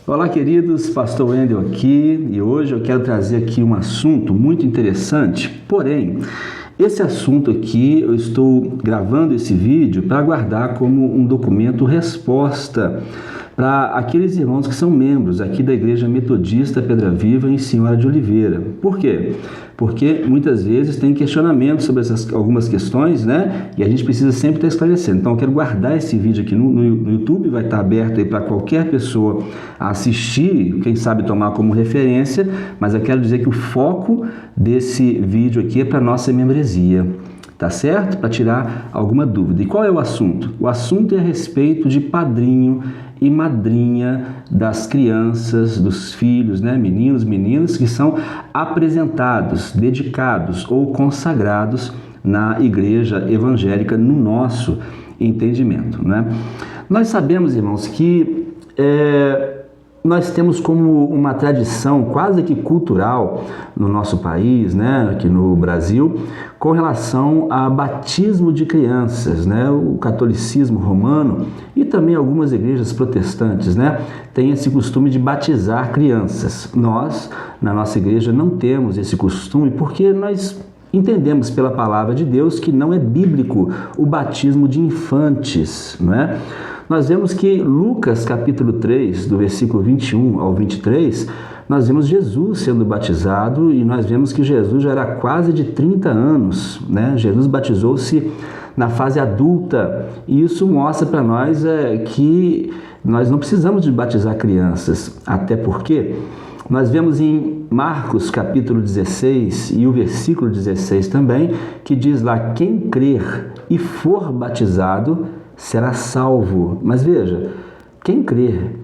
Olá, queridos, Pastor Wendel aqui, e hoje eu quero trazer aqui um assunto muito interessante, porém, esse assunto aqui eu estou gravando esse vídeo para guardar como um documento resposta para aqueles irmãos que são membros aqui da Igreja Metodista Pedra Viva em Senhora de Oliveira. Por quê? Porque muitas vezes tem questionamentos sobre algumas questões, né? E a gente precisa sempre estar esclarecendo. Então eu quero guardar esse vídeo aqui no YouTube, vai estar aberto aí para qualquer pessoa assistir, quem sabe tomar como referência, mas eu quero dizer que o foco desse vídeo aqui é para a nossa membresia. Tá certo? Para tirar alguma dúvida. E qual é o assunto? O assunto é a respeito de padrinho e madrinha das crianças, dos filhos, né? Meninos, meninas que são apresentados, dedicados ou consagrados na igreja evangélica no nosso entendimento, né? Nós sabemos, irmãos, que nós temos como uma tradição quase que cultural no nosso país, né, aqui no Brasil, com relação a batismo de crianças, né? O catolicismo romano e também algumas igrejas protestantes, né, têm esse costume de batizar crianças. Nós, na nossa igreja, não temos esse costume porque nós entendemos pela palavra de Deus que não é bíblico o batismo de infantes, não é? Nós vemos que Lucas capítulo 3, do versículo 21 ao 23, nós vemos Jesus sendo batizado e nós vemos que Jesus já era quase de 30 anos, né? Jesus batizou-se na fase adulta e isso mostra para nós que nós não precisamos de batizar crianças, até porque nós vemos em Marcos capítulo 16 e o versículo 16 também, que diz lá, quem crer e for batizado será salvo. Mas veja, quem crer,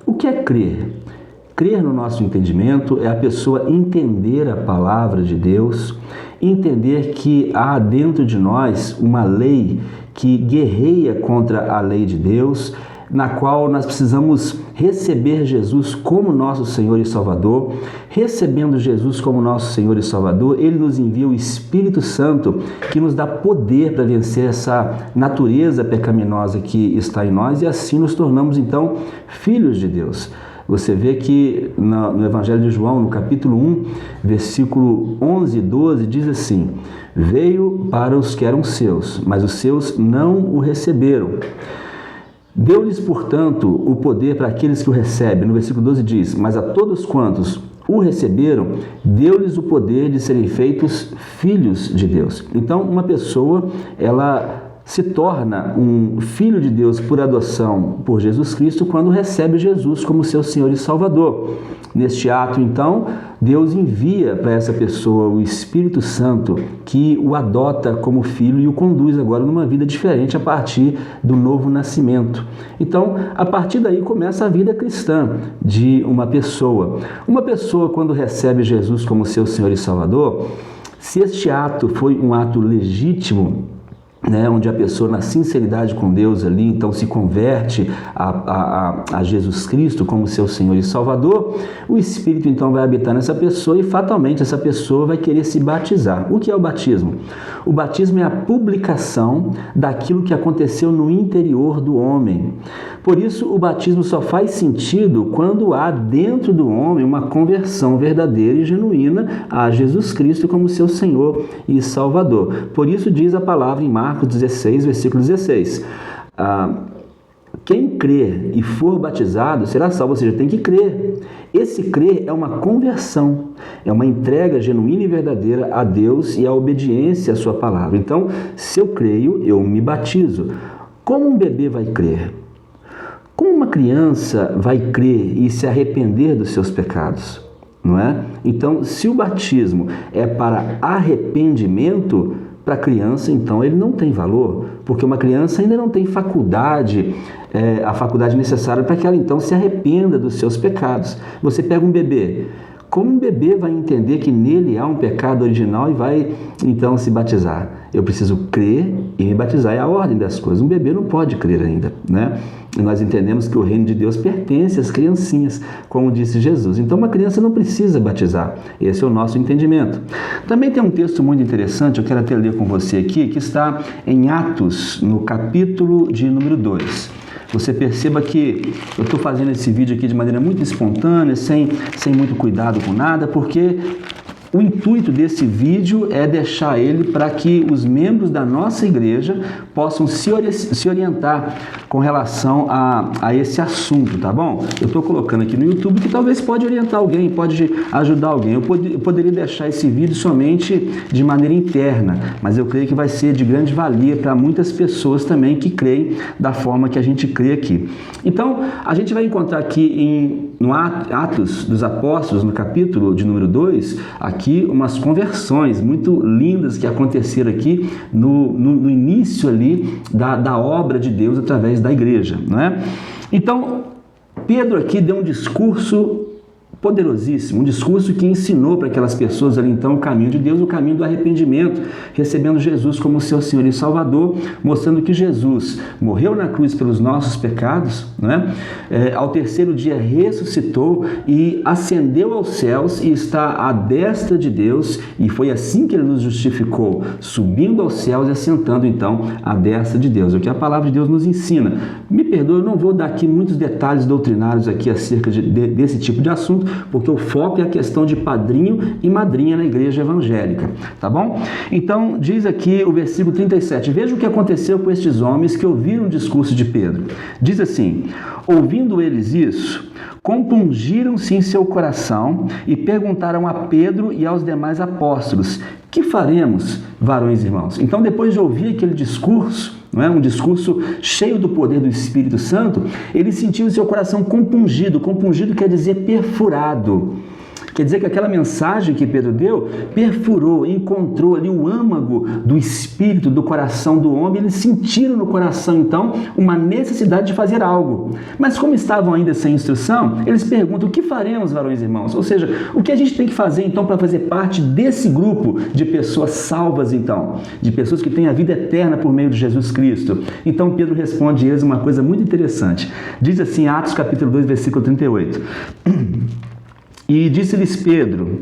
o que é crer? Crer no nosso entendimento é a pessoa entender a palavra de Deus, entender que há dentro de nós uma lei que guerreia contra a lei de Deus, na qual nós precisamos receber Jesus como nosso Senhor e Salvador. Recebendo Jesus como nosso Senhor e Salvador, Ele nos envia o Espírito Santo, que nos dá poder para vencer essa natureza pecaminosa que está em nós, e assim nos tornamos, então, filhos de Deus. Você vê que no Evangelho de João, no capítulo 1, versículo 11 e 12, diz assim, veio para os que eram seus, mas os seus não o receberam. Deu-lhes, portanto, o poder para aqueles que o recebem. No versículo 12 diz, mas a todos quantos o receberam, deu-lhes o poder de serem feitos filhos de Deus. Então, uma pessoa, ela se torna um filho de Deus por adoção por Jesus Cristo quando recebe Jesus como seu Senhor e Salvador. Neste ato, então, Deus envia para essa pessoa o Espírito Santo que o adota como filho e o conduz agora numa vida diferente a partir do novo nascimento. Então, a partir daí começa a vida cristã de uma pessoa. Uma pessoa, quando recebe Jesus como seu Senhor e Salvador, se este ato foi um ato legítimo, né, onde a pessoa, na sinceridade com Deus ali, então se converte a Jesus Cristo como seu Senhor e Salvador, o Espírito então vai habitar nessa pessoa e fatalmente essa pessoa vai querer se batizar. O que é o batismo? O batismo é a publicação daquilo que aconteceu no interior do homem. Por isso, o batismo só faz sentido quando há dentro do homem uma conversão verdadeira e genuína a Jesus Cristo como seu Senhor e Salvador. Por isso diz a palavra em Marcos 16, versículo 16. Quem crer e for batizado será salvo, ou seja, tem que crer. Esse crer é uma conversão, é uma entrega genuína e verdadeira a Deus e a obediência à sua palavra. Então, se eu creio, eu me batizo. Como um bebê vai crer? Como uma criança vai crer e se arrepender dos seus pecados? Não é? Então, se o batismo é para arrependimento, para a criança, então, ele não tem valor, porque uma criança ainda não tem faculdade, a faculdade necessária para que ela, então, se arrependa dos seus pecados. Você pega um bebê, como um bebê vai entender que nele há um pecado original e vai, então, se batizar? Eu preciso crer e me batizar, é a ordem das coisas. Um bebê não pode crer ainda, né? E nós entendemos que o reino de Deus pertence às criancinhas, como disse Jesus. Então, uma criança não precisa batizar. Esse é o nosso entendimento. Também tem um texto muito interessante, eu quero até ler com você aqui, que está em Atos, no capítulo de número 2. você perceba que eu estou fazendo esse vídeo aqui de maneira muito espontânea, sem muito cuidado com nada, porque o intuito desse vídeo é deixar ele para que os membros da nossa igreja possam se orientar com relação a esse assunto, tá bom? Eu estou colocando aqui no YouTube que talvez pode orientar alguém, pode ajudar alguém. Eu poderia deixar esse vídeo somente de maneira interna, mas eu creio que vai ser de grande valia para muitas pessoas também que creem da forma que a gente crê aqui. Então, a gente vai encontrar aqui no Atos dos Apóstolos, no capítulo de número 2, aqui umas conversões muito lindas que aconteceram aqui no início ali da obra de Deus através da igreja, não é? Então, Pedro aqui deu um discurso poderosíssimo, um discurso que ensinou para aquelas pessoas ali então o caminho de Deus, o caminho do arrependimento, recebendo Jesus como seu Senhor e Salvador, mostrando que Jesus morreu na cruz pelos nossos pecados, né? Ao terceiro dia ressuscitou e ascendeu aos céus e está à destra de Deus, e foi assim que ele nos justificou, subindo aos céus e assentando então à destra de Deus. É o que a palavra de Deus nos ensina. Me perdoe, eu não vou dar aqui muitos detalhes doutrinários aqui acerca desse tipo de assunto, porque o foco é a questão de padrinho e madrinha na igreja evangélica, tá bom? Então, diz aqui o versículo 37, veja o que aconteceu com estes homens que ouviram o discurso de Pedro. Diz assim, ouvindo eles isso, compungiram-se em seu coração e perguntaram a Pedro e aos demais apóstolos, que faremos, varões e irmãos? Então, depois de ouvir aquele discurso, não é? Um discurso cheio do poder do Espírito Santo, ele sentiu o seu coração compungido. Compungido quer dizer perfurado. Quer dizer que aquela mensagem que Pedro deu perfurou, encontrou ali o âmago do espírito, do coração do homem. Eles sentiram no coração, então, uma necessidade de fazer algo. Mas como estavam ainda sem instrução, eles perguntam, o que faremos, varões e irmãos? Ou seja, o que a gente tem que fazer, então, para fazer parte desse grupo de pessoas salvas, então? De pessoas que têm a vida eterna por meio de Jesus Cristo. Então, Pedro responde a eles uma coisa muito interessante. Diz assim, Atos capítulo 2, versículo 38. E disse-lhes Pedro,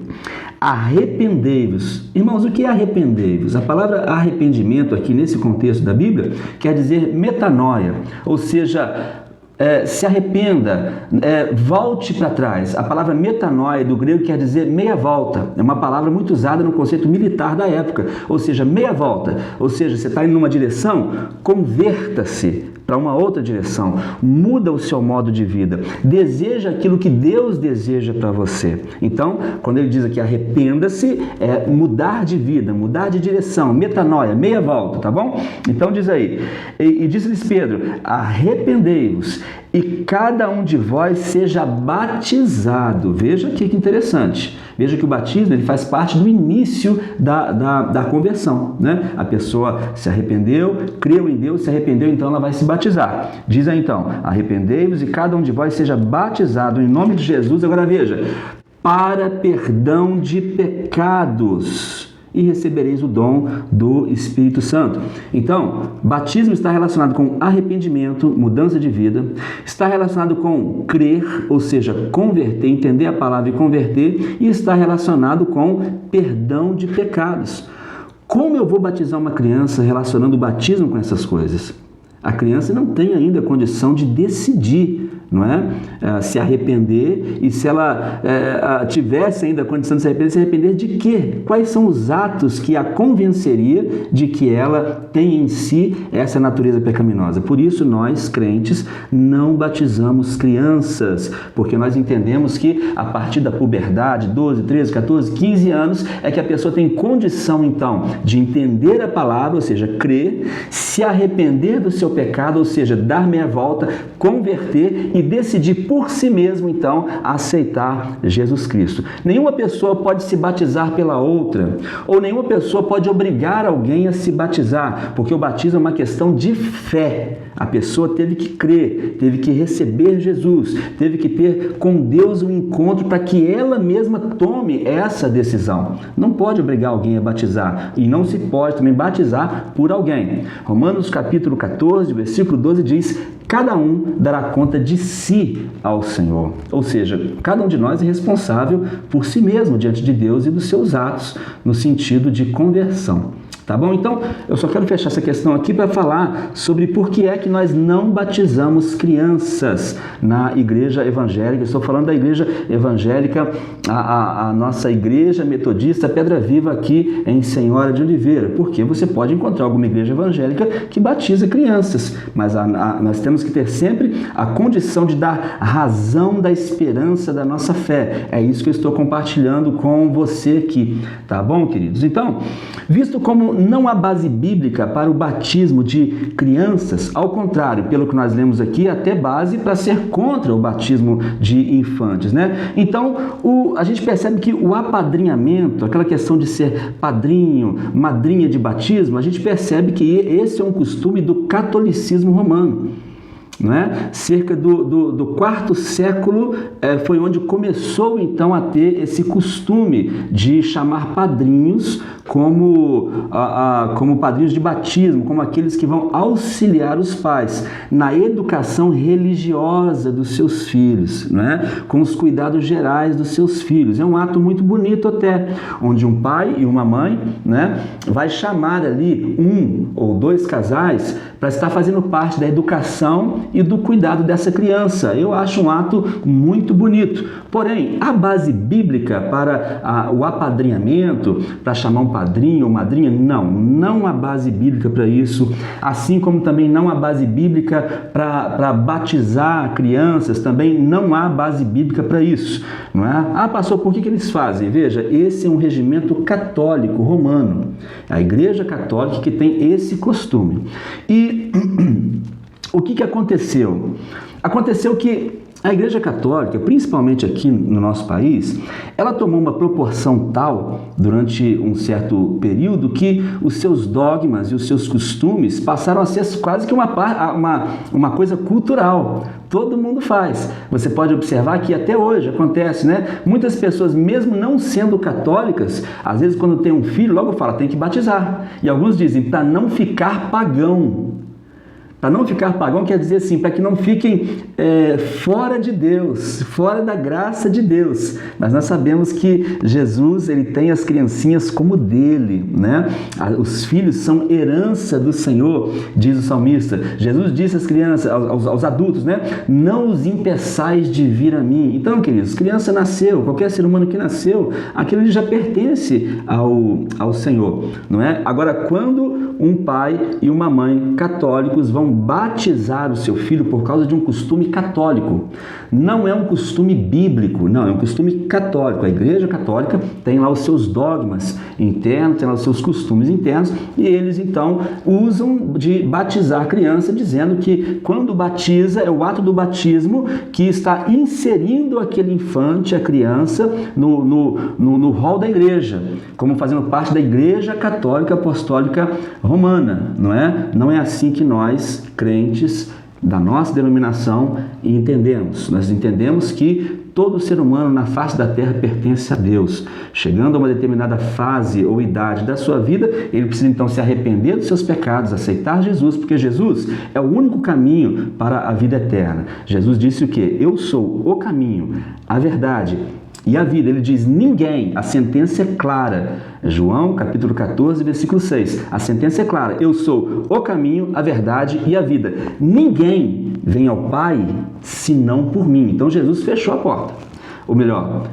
arrependei-vos. Irmãos, o que é arrependei-vos? A palavra arrependimento aqui nesse contexto da Bíblia quer dizer metanoia, ou seja, se arrependa, volte para trás. A palavra metanoia do grego quer dizer meia volta. É uma palavra muito usada no conceito militar da época, ou seja, meia volta. Ou seja, você está indo numa direção, converta-se para uma outra direção, muda o seu modo de vida, deseja aquilo que Deus deseja para você. Então, quando ele diz aqui arrependa-se, é mudar de vida, mudar de direção, metanoia, meia volta, tá bom? Então diz aí, e disse-lhes Pedro, arrependei-vos e cada um de vós seja batizado. Veja aqui que interessante. Veja que o batismo ele faz parte do início da conversão, né? A pessoa se arrependeu, creu em Deus, se arrependeu, então ela vai se batizar. Diz aí então, arrependei-vos e cada um de vós seja batizado em nome de Jesus. Agora veja, para perdão de pecados, e recebereis o dom do Espírito Santo. Então, batismo está relacionado com arrependimento, mudança de vida, está relacionado com crer, ou seja, converter, entender a palavra e converter, e está relacionado com perdão de pecados. Como eu vou batizar uma criança relacionando o batismo com essas coisas? A criança não tem ainda condição de decidir, não é? Se arrepender, e se ela tivesse ainda a condição de se arrepender de quê? Quais são os atos que a convenceria de que ela tem em si essa natureza pecaminosa? Por isso nós, crentes, não batizamos crianças, porque nós entendemos que a partir da puberdade, 12, 13, 14, 15 anos, é que a pessoa tem condição então de entender a palavra, ou seja, crer, se arrepender do seu pecado, ou seja, dar meia volta, converter e decidir por si mesmo, então, aceitar Jesus Cristo. Nenhuma pessoa pode se batizar pela outra, ou nenhuma pessoa pode obrigar alguém a se batizar, porque o batismo é uma questão de fé. A pessoa teve que crer, teve que receber Jesus, teve que ter com Deus um encontro para que ela mesma tome essa decisão. Não pode obrigar alguém a batizar, e não se pode também batizar por alguém. Romanos capítulo 14, versículo 12 diz, cada um dará conta de si ao Senhor. Ou seja, cada um de nós é responsável por si mesmo diante de Deus e dos seus atos, no sentido de conversão. Tá bom? Então, eu só quero fechar essa questão aqui para falar sobre por que é que nós não batizamos crianças na igreja evangélica. Estou falando da igreja evangélica, a nossa igreja metodista Pedra Viva aqui em Senhora de Oliveira. Porque você pode encontrar alguma igreja evangélica que batiza crianças, mas nós temos que ter sempre a condição de dar razão da esperança da nossa fé. É isso que eu estou compartilhando com você aqui. Tá bom, queridos? Então, visto como não há base bíblica para o batismo de crianças, ao contrário, pelo que nós lemos aqui, até base para ser contra o batismo de infantes, né? Então, a gente percebe que o apadrinhamento, aquela questão de ser padrinho, madrinha de batismo, a gente percebe que esse é um costume do catolicismo romano. Não é? Cerca do quarto século foi onde começou então a ter esse costume de chamar padrinhos como padrinhos de batismo, como aqueles que vão auxiliar os pais na educação religiosa dos seus filhos, não é? Com os cuidados gerais dos seus filhos. É um ato muito bonito até, onde um pai e uma mãe, né, vai chamar ali um ou dois casais para estar fazendo parte da educação e do cuidado dessa criança. Eu acho um ato muito bonito. Porém, a base bíblica para o apadrinhamento, para chamar um padrinho ou madrinha, não há base bíblica para isso. Assim como também não há base bíblica para batizar crianças, também não há base bíblica para isso. Não é? Ah, pastor, por que eles fazem? Veja, esse é um regimento católico romano. A Igreja Católica que tem esse costume. E o que aconteceu? Aconteceu que a Igreja Católica, principalmente aqui no nosso país, ela tomou uma proporção tal durante um certo período que os seus dogmas e os seus costumes passaram a ser quase que uma coisa cultural. Todo mundo faz. Você pode observar que até hoje acontece, né? Muitas pessoas, mesmo não sendo católicas, às vezes quando tem um filho, logo fala, tem que batizar. E alguns dizem, para não ficar pagão. Para não ficar pagão quer dizer assim, para que não fiquem fora de Deus, fora da graça de Deus. Mas nós sabemos que Jesus, ele tem as criancinhas como dele, né? Os filhos são herança do Senhor, diz o salmista. Jesus disse às crianças, aos adultos, né? Não os impeçais de vir a mim. Então, queridos, criança nasceu, qualquer ser humano que nasceu, aquele já pertence ao Senhor, não é? Agora, quando um pai e uma mãe católicos vão batizar o seu filho por causa de um costume católico. Não é um costume bíblico, não, é um costume católico. A Igreja Católica tem lá os seus dogmas internos, tem lá os seus costumes internos, e eles então usam de batizar a criança, dizendo que quando batiza, é o ato do batismo que está inserindo aquele infante, a criança, no rol da igreja, como fazendo parte da Igreja Católica Apostólica Romana, não é? Não é assim que nós, crentes da nossa denominação, entendemos. Nós entendemos que todo ser humano na face da terra pertence a Deus. Chegando a uma determinada fase ou idade da sua vida, ele precisa então se arrepender dos seus pecados, aceitar Jesus, porque Jesus é o único caminho para a vida eterna. Jesus disse o quê? Eu sou o caminho, a verdade e a vida. Ele diz, ninguém, a sentença é clara. João, capítulo 14, versículo 6. A sentença é clara. Eu sou o caminho, a verdade e a vida. Ninguém vem ao Pai senão por mim. Então Jesus fechou a porta. Ou melhor,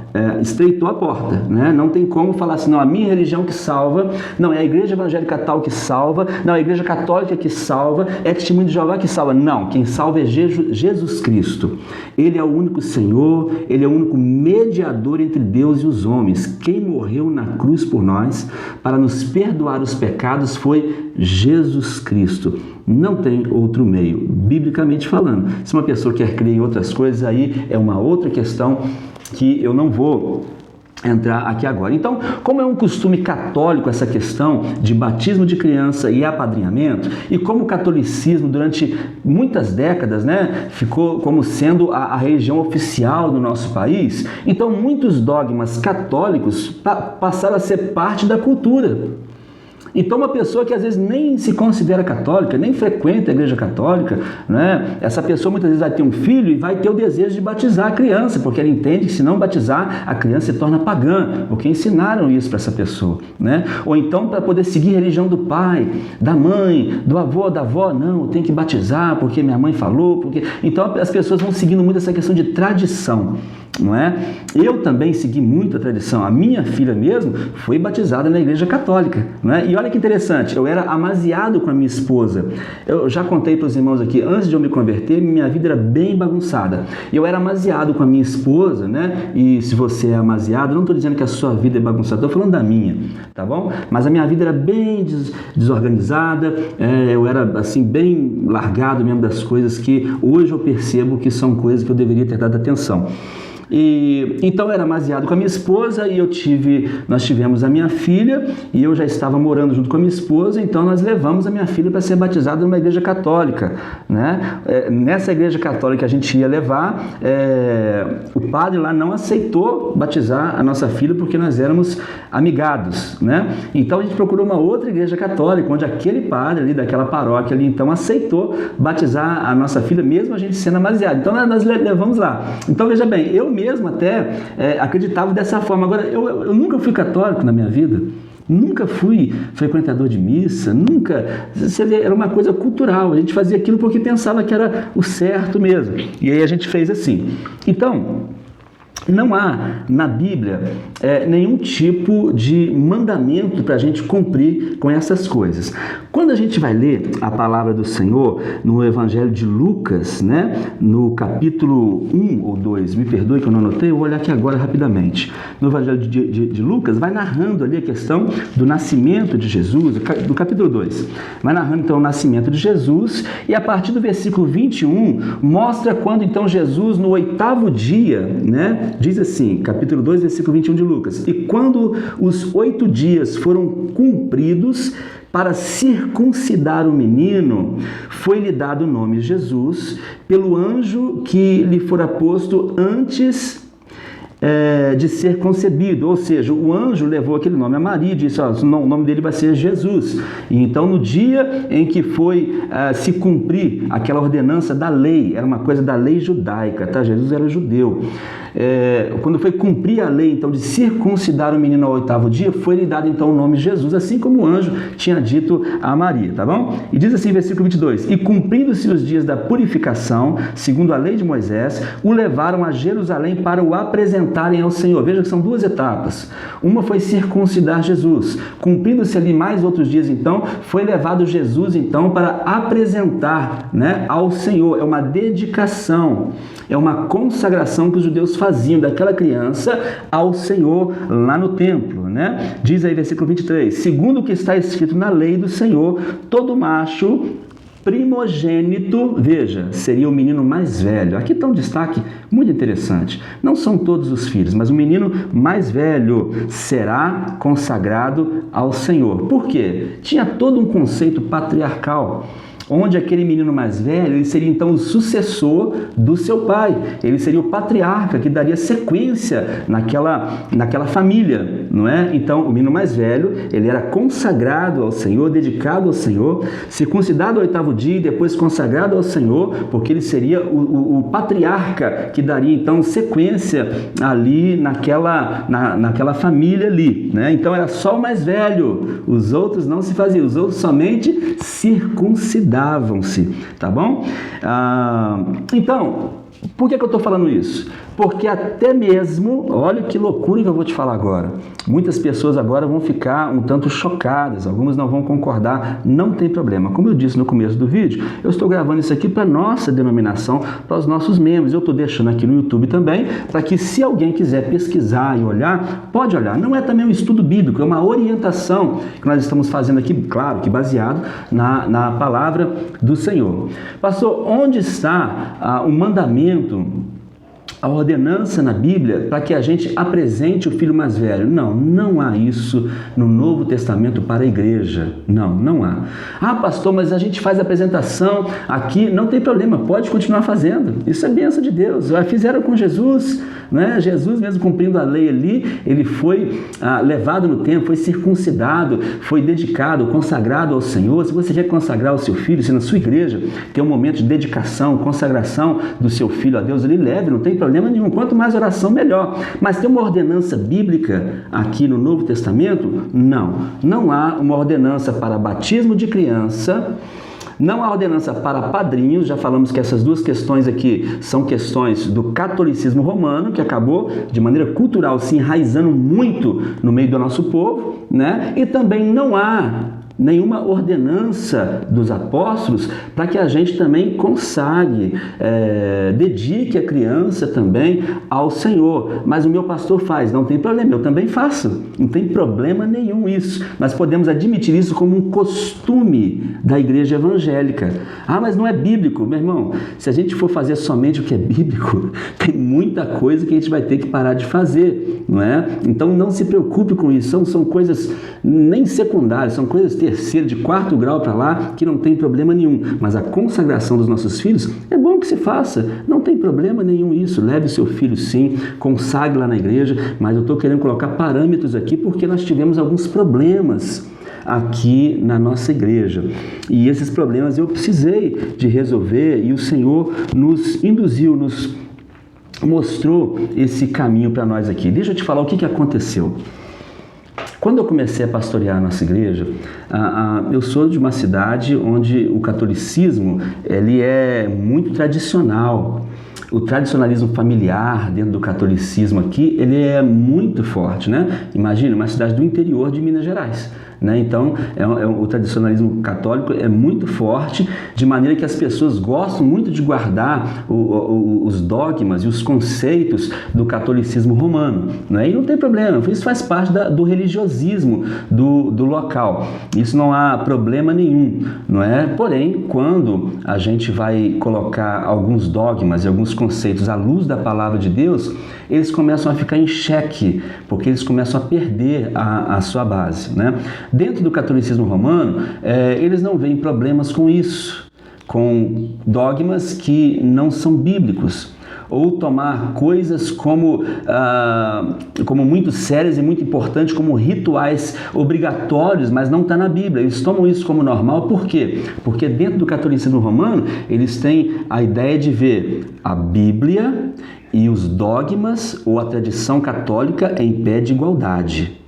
estreitou a porta, né? Não tem como falar assim, não, a minha religião que salva, não, é a igreja evangélica tal que salva, não, é a igreja católica que salva, é testemunho de Jeová que salva. Não, quem salva é Jesus Cristo. Ele é o único Senhor, ele é o único mediador entre Deus e os homens. Quem morreu na cruz por nós para nos perdoar os pecados foi Jesus Cristo. Não tem outro meio, biblicamente falando. Se uma pessoa quer crer em outras coisas, aí é uma outra questão que eu não vou entrar aqui agora. Então, como é um costume católico essa questão de batismo de criança e apadrinhamento, e como o catolicismo durante muitas décadas, né, ficou como sendo a religião oficial do nosso país, então muitos dogmas católicos passaram a ser parte da cultura. Então, uma pessoa que às vezes nem se considera católica, nem frequenta a igreja católica, né? Essa pessoa muitas vezes vai ter um filho e vai ter o desejo de batizar a criança, porque ela entende que se não batizar, a criança se torna pagã, porque ensinaram isso para essa pessoa, né? Ou então, para poder seguir a religião do pai, da mãe, do avô, da avó, não, tem que batizar porque minha mãe falou, porque... Então, as pessoas vão seguindo muito essa questão de tradição, não é? Eu também segui muito a tradição. A minha filha mesmo foi batizada na igreja católica, não é? E olha que interessante, eu era amaziado com a minha esposa. Eu já contei para os irmãos aqui, antes de eu me converter, minha vida era bem bagunçada. Eu era amaziado com a minha esposa, né? E se você é amaziado, não estou dizendo que a sua vida é bagunçada, estou falando da minha, tá bom? Mas a minha vida era bem desorganizada, eu era assim bem largado mesmo das coisas que hoje eu percebo que são coisas que eu deveria ter dado atenção. Então eu era amaziado com a minha esposa e nós tivemos a minha filha e eu já estava morando junto com a minha esposa, então nós levamos a minha filha para ser batizada numa igreja católica, né? Nessa igreja católica que a gente ia levar, o padre lá não aceitou batizar a nossa filha porque nós éramos amigados, né? Então a gente procurou uma outra igreja católica, onde aquele padre ali daquela paróquia ali então aceitou batizar a nossa filha, mesmo a gente sendo amaziado. Então nós levamos lá. Então veja bem, eu mesmo até acreditava dessa forma. Agora, eu nunca fui católico na minha vida, nunca fui frequentador de missa, nunca. Você vê, era uma coisa cultural, a gente fazia aquilo porque pensava que era o certo mesmo. E aí a gente fez assim. Então, não há na Bíblia nenhum tipo de mandamento para a gente cumprir com essas coisas. Quando a gente vai ler a palavra do Senhor no Evangelho de Lucas, né, no capítulo 1 ou 2, me perdoe que eu não anotei, eu vou olhar aqui agora rapidamente. No Evangelho de Lucas, vai narrando ali a questão do nascimento de Jesus, do capítulo 2. Vai narrando então o nascimento de Jesus e a partir do versículo 21, mostra quando então Jesus, no 8º dia, né, diz assim, capítulo 2, versículo 21 de Lucas: e quando os 8 dias foram cumpridos para circuncidar o menino, foi-lhe dado o nome Jesus, pelo anjo que lhe fora posto antes de ser concebido, ou seja, o anjo levou aquele nome a Maria e disse, o nome dele vai ser Jesus. E então no dia em que foi se cumprir aquela ordenança da lei, era uma coisa da lei judaica, tá? Jesus era judeu. Quando foi cumprir a lei então de circuncidar o menino ao 8º dia, foi-lhe dado então o nome Jesus, assim como o anjo tinha dito a Maria, tá bom? E diz assim, versículo 22, e cumprindo-se os dias da purificação, segundo a lei de Moisés, o levaram a Jerusalém para o apresentarem ao Senhor. Veja que são 2 etapas. Uma foi circuncidar Jesus. Cumprindo-se ali mais outros dias, então, foi levado Jesus, então, para apresentar, né, ao Senhor. É uma dedicação, é uma consagração que os judeus faziam daquela criança ao Senhor lá no templo, né? Diz aí, versículo 23, segundo o que está escrito na lei do Senhor, todo macho primogênito, veja, seria o menino mais velho. Aqui está um destaque muito interessante. Não são todos os filhos, mas o menino mais velho será consagrado ao Senhor. Por quê? Tinha todo um conceito patriarcal, onde aquele menino mais velho, ele seria então o sucessor do seu pai, ele seria o patriarca que daria sequência naquela família, não é? Então o menino mais velho, ele era consagrado ao Senhor, dedicado ao Senhor, circuncidado ao 8º dia e depois consagrado ao Senhor, porque ele seria o patriarca que daria então sequência ali naquela família ali, né? Então era só o mais velho, os outros não se faziam, os outros somente circuncidavam-se, tá bom? Então, por que eu estou falando isso? Porque até mesmo, olha que loucura que eu vou te falar agora. Muitas pessoas agora vão ficar um tanto chocadas, algumas não vão concordar, não tem problema. Como eu disse no começo do vídeo, eu estou gravando isso aqui para nossa denominação, para os nossos membros. Eu estou deixando aqui no YouTube também, para que se alguém quiser pesquisar e olhar, pode olhar. Não é também um estudo bíblico, é uma orientação que nós estamos fazendo aqui, claro que baseado na palavra do Senhor. Pastor, onde está o mandamento a ordenança na Bíblia para que a gente apresente o filho mais velho. Não, não há isso no Novo Testamento para a igreja. Não, não há. Ah, pastor, mas a gente faz a apresentação aqui. Não tem problema, pode continuar fazendo. Isso é bênção de Deus. Fizeram com Jesus, né? Jesus mesmo cumprindo a lei ali, ele foi levado no templo, foi circuncidado, foi dedicado, consagrado ao Senhor. Se você quer consagrar o seu filho, se na sua igreja tem um momento de dedicação, consagração do seu filho a Deus, ele leve, não tem problema nenhum. Quanto mais oração, melhor. Mas tem uma ordenança bíblica aqui no Novo Testamento? Não. Não há uma ordenança para batismo de criança. Não há ordenança para padrinhos. Já falamos que essas duas questões aqui são questões do catolicismo romano, que acabou de maneira cultural se enraizando muito no meio do nosso povo, né? E também não há nenhuma ordenança dos apóstolos para que a gente também consagre, dedique a criança também ao Senhor. Mas o meu pastor faz, não tem problema, eu também faço, não tem problema nenhum isso. Nós podemos admitir isso como um costume da igreja evangélica. Ah, mas não é bíblico. Meu irmão, se a gente for fazer somente o que é bíblico, tem muita coisa que a gente vai ter que parar de fazer, não é? Então não se preocupe com isso, são coisas nem secundárias, são coisas terceiro, de quarto grau para lá, que não tem problema nenhum. Mas a consagração dos nossos filhos é bom que se faça, não tem problema nenhum isso. Leve o seu filho sim, consagre lá na igreja, mas eu estou querendo colocar parâmetros aqui porque nós tivemos alguns problemas aqui na nossa igreja. E esses problemas eu precisei de resolver e o Senhor nos induziu, nos mostrou esse caminho para nós aqui. Deixa eu te falar o que aconteceu. Quando eu comecei a pastorear a nossa igreja, eu sou de uma cidade onde o catolicismo ele é muito tradicional. O tradicionalismo familiar dentro do catolicismo aqui, ele é muito forte, né? Imagina, uma cidade do interior de Minas Gerais, né? Então, o tradicionalismo católico é muito forte, de maneira que as pessoas gostam muito de guardar os dogmas e os conceitos do catolicismo romano, né? E não tem problema, isso faz parte do religiosismo do local. Isso não há problema nenhum, não é? Porém, quando a gente vai colocar alguns dogmas e alguns conceitos à luz da palavra de Deus, eles começam a ficar em xeque, porque eles começam a perder a sua base, né? Dentro do catolicismo romano, eles não veem problemas com isso, com dogmas que não são bíblicos, ou tomar coisas como muito sérias e muito importantes, como rituais obrigatórios, mas não está na Bíblia. Eles tomam isso como normal, por quê? Porque dentro do catolicismo romano, eles têm a ideia de ver a Bíblia e os dogmas ou a tradição católica em pé de igualdade.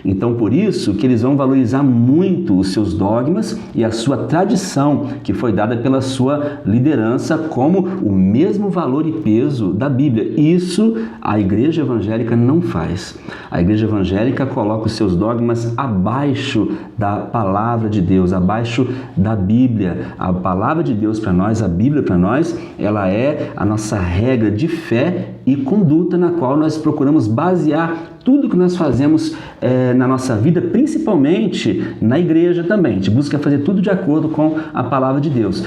Então, por isso que eles vão valorizar muito os seus dogmas e a sua tradição, que foi dada pela sua liderança, como o mesmo valor e peso da Bíblia. Isso a igreja evangélica não faz. A igreja evangélica coloca os seus dogmas abaixo da palavra de Deus, abaixo da Bíblia. A palavra de Deus para nós, a Bíblia para nós, ela é a nossa regra de fé e conduta na qual nós procuramos basear tudo que nós fazemos na nossa vida, principalmente na igreja também. A gente busca fazer tudo de acordo com a palavra de Deus.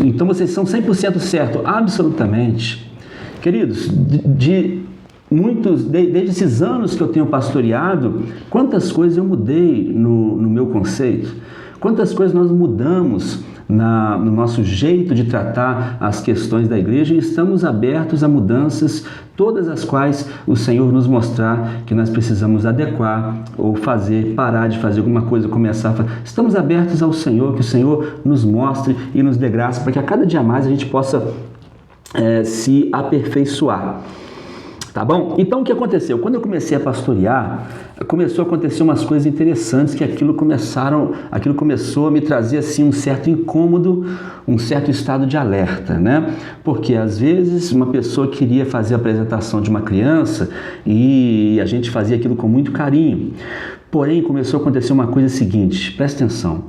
Então vocês são 100% certos, absolutamente. Queridos, desde esses anos que eu tenho pastoreado, quantas coisas eu mudei no meu conceito, quantas coisas nós mudamos no nosso jeito de tratar as questões da igreja, e estamos abertos a mudanças, todas as quais o Senhor nos mostrar que nós precisamos adequar ou parar de fazer alguma coisa, começar a fazer. Estamos abertos ao Senhor, que o Senhor nos mostre e nos dê graça para que a cada dia mais a gente possa se aperfeiçoar. Tá bom? Então, o que aconteceu? Quando eu comecei a pastorear, começou a acontecer umas coisas interessantes, que aquilo começou a me trazer assim um certo incômodo, um certo estado de alerta, né? Porque às vezes uma pessoa queria fazer a apresentação de uma criança e a gente fazia aquilo com muito carinho. Porém, começou a acontecer uma coisa seguinte, presta atenção.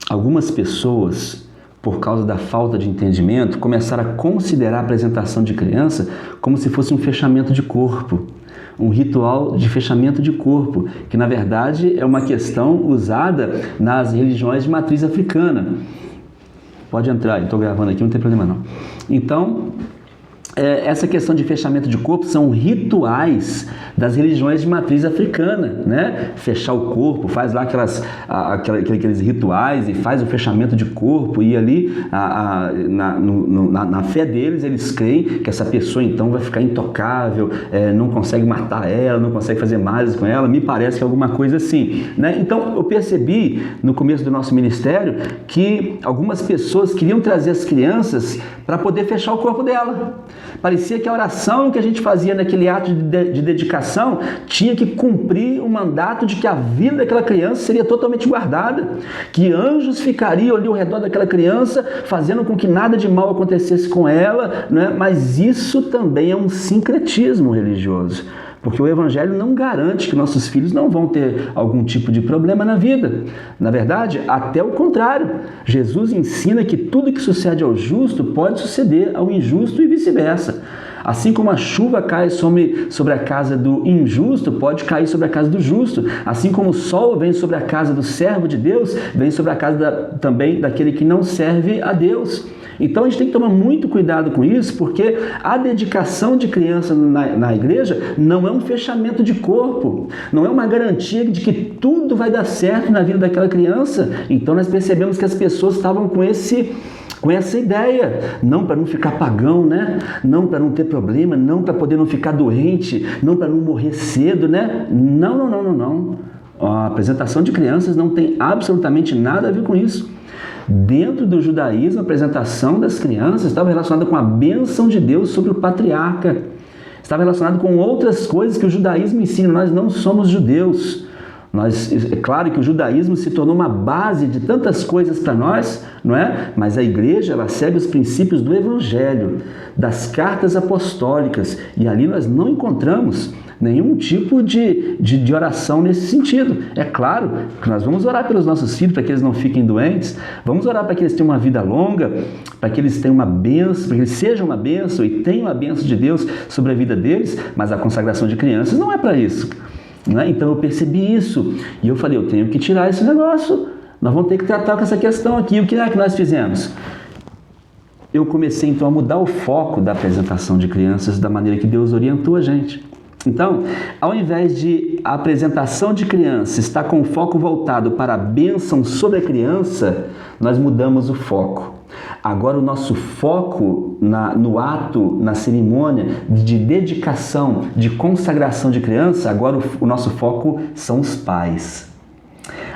Algumas pessoas, por causa da falta de entendimento, começaram a considerar a apresentação de criança como se fosse um fechamento de corpo, um ritual de fechamento de corpo, que na verdade é uma questão usada nas religiões de matriz africana. Pode entrar, estou gravando aqui, não tem problema não. Então, essa questão de fechamento de corpo são rituais das religiões de matriz africana, né? Fechar o corpo, faz lá aqueles rituais e faz o fechamento de corpo, e ali na fé deles, eles creem que essa pessoa então vai ficar intocável, não consegue matar ela, não consegue fazer males com ela, me parece que é alguma coisa assim, né? Então eu percebi no começo do nosso ministério que algumas pessoas queriam trazer as crianças para poder fechar o corpo dela. Parecia que a oração que a gente fazia naquele ato de dedicação tinha que cumprir o mandato de que a vida daquela criança seria totalmente guardada, que anjos ficariam ali ao redor daquela criança, fazendo com que nada de mal acontecesse com ela, né? Mas isso também é um sincretismo religioso. Porque o Evangelho não garante que nossos filhos não vão ter algum tipo de problema na vida. Na verdade, até o contrário. Jesus ensina que tudo que sucede ao justo pode suceder ao injusto e vice-versa. Assim como a chuva cai sobre a casa do injusto, pode cair sobre a casa do justo. Assim como o sol vem sobre a casa do servo de Deus, vem sobre a casa também daquele que não serve a Deus. Então a gente tem que tomar muito cuidado com isso, porque a dedicação de criança na igreja não é um fechamento de corpo, não é uma garantia de que tudo vai dar certo na vida daquela criança. Então nós percebemos que as pessoas estavam com essa ideia, não para não ficar pagão, né? Não para não ter problema, não para poder não ficar doente, não para não morrer cedo, né? Não. A apresentação de crianças não tem absolutamente nada a ver com isso. Dentro do judaísmo, a apresentação das crianças estava relacionada com a bênção de Deus sobre o patriarca. Estava relacionado com outras coisas que o judaísmo ensina. Nós não somos judeus. É claro que o judaísmo se tornou uma base de tantas coisas para nós, não é? Mas a igreja, ela segue os princípios do Evangelho, das cartas apostólicas, e ali nós não encontramos nenhum tipo de oração nesse sentido. É claro que nós vamos orar pelos nossos filhos para que eles não fiquem doentes, vamos orar para que eles tenham uma vida longa, para que eles tenham uma bênção, para que eles sejam uma bênção e tenham a bênção de Deus sobre a vida deles, mas a consagração de crianças não é para isso. Né? Então eu percebi isso e eu falei, eu tenho que tirar esse negócio, nós vamos ter que tratar com essa questão aqui. O que é que nós fizemos? Eu comecei então a mudar o foco da apresentação de crianças da maneira que Deus orientou a gente. Então, ao invés de a apresentação de criança estar com o foco voltado para a bênção sobre a criança, nós mudamos o foco. Agora o nosso foco no ato, na cerimônia de dedicação, de consagração de criança, agora o nosso foco são os pais.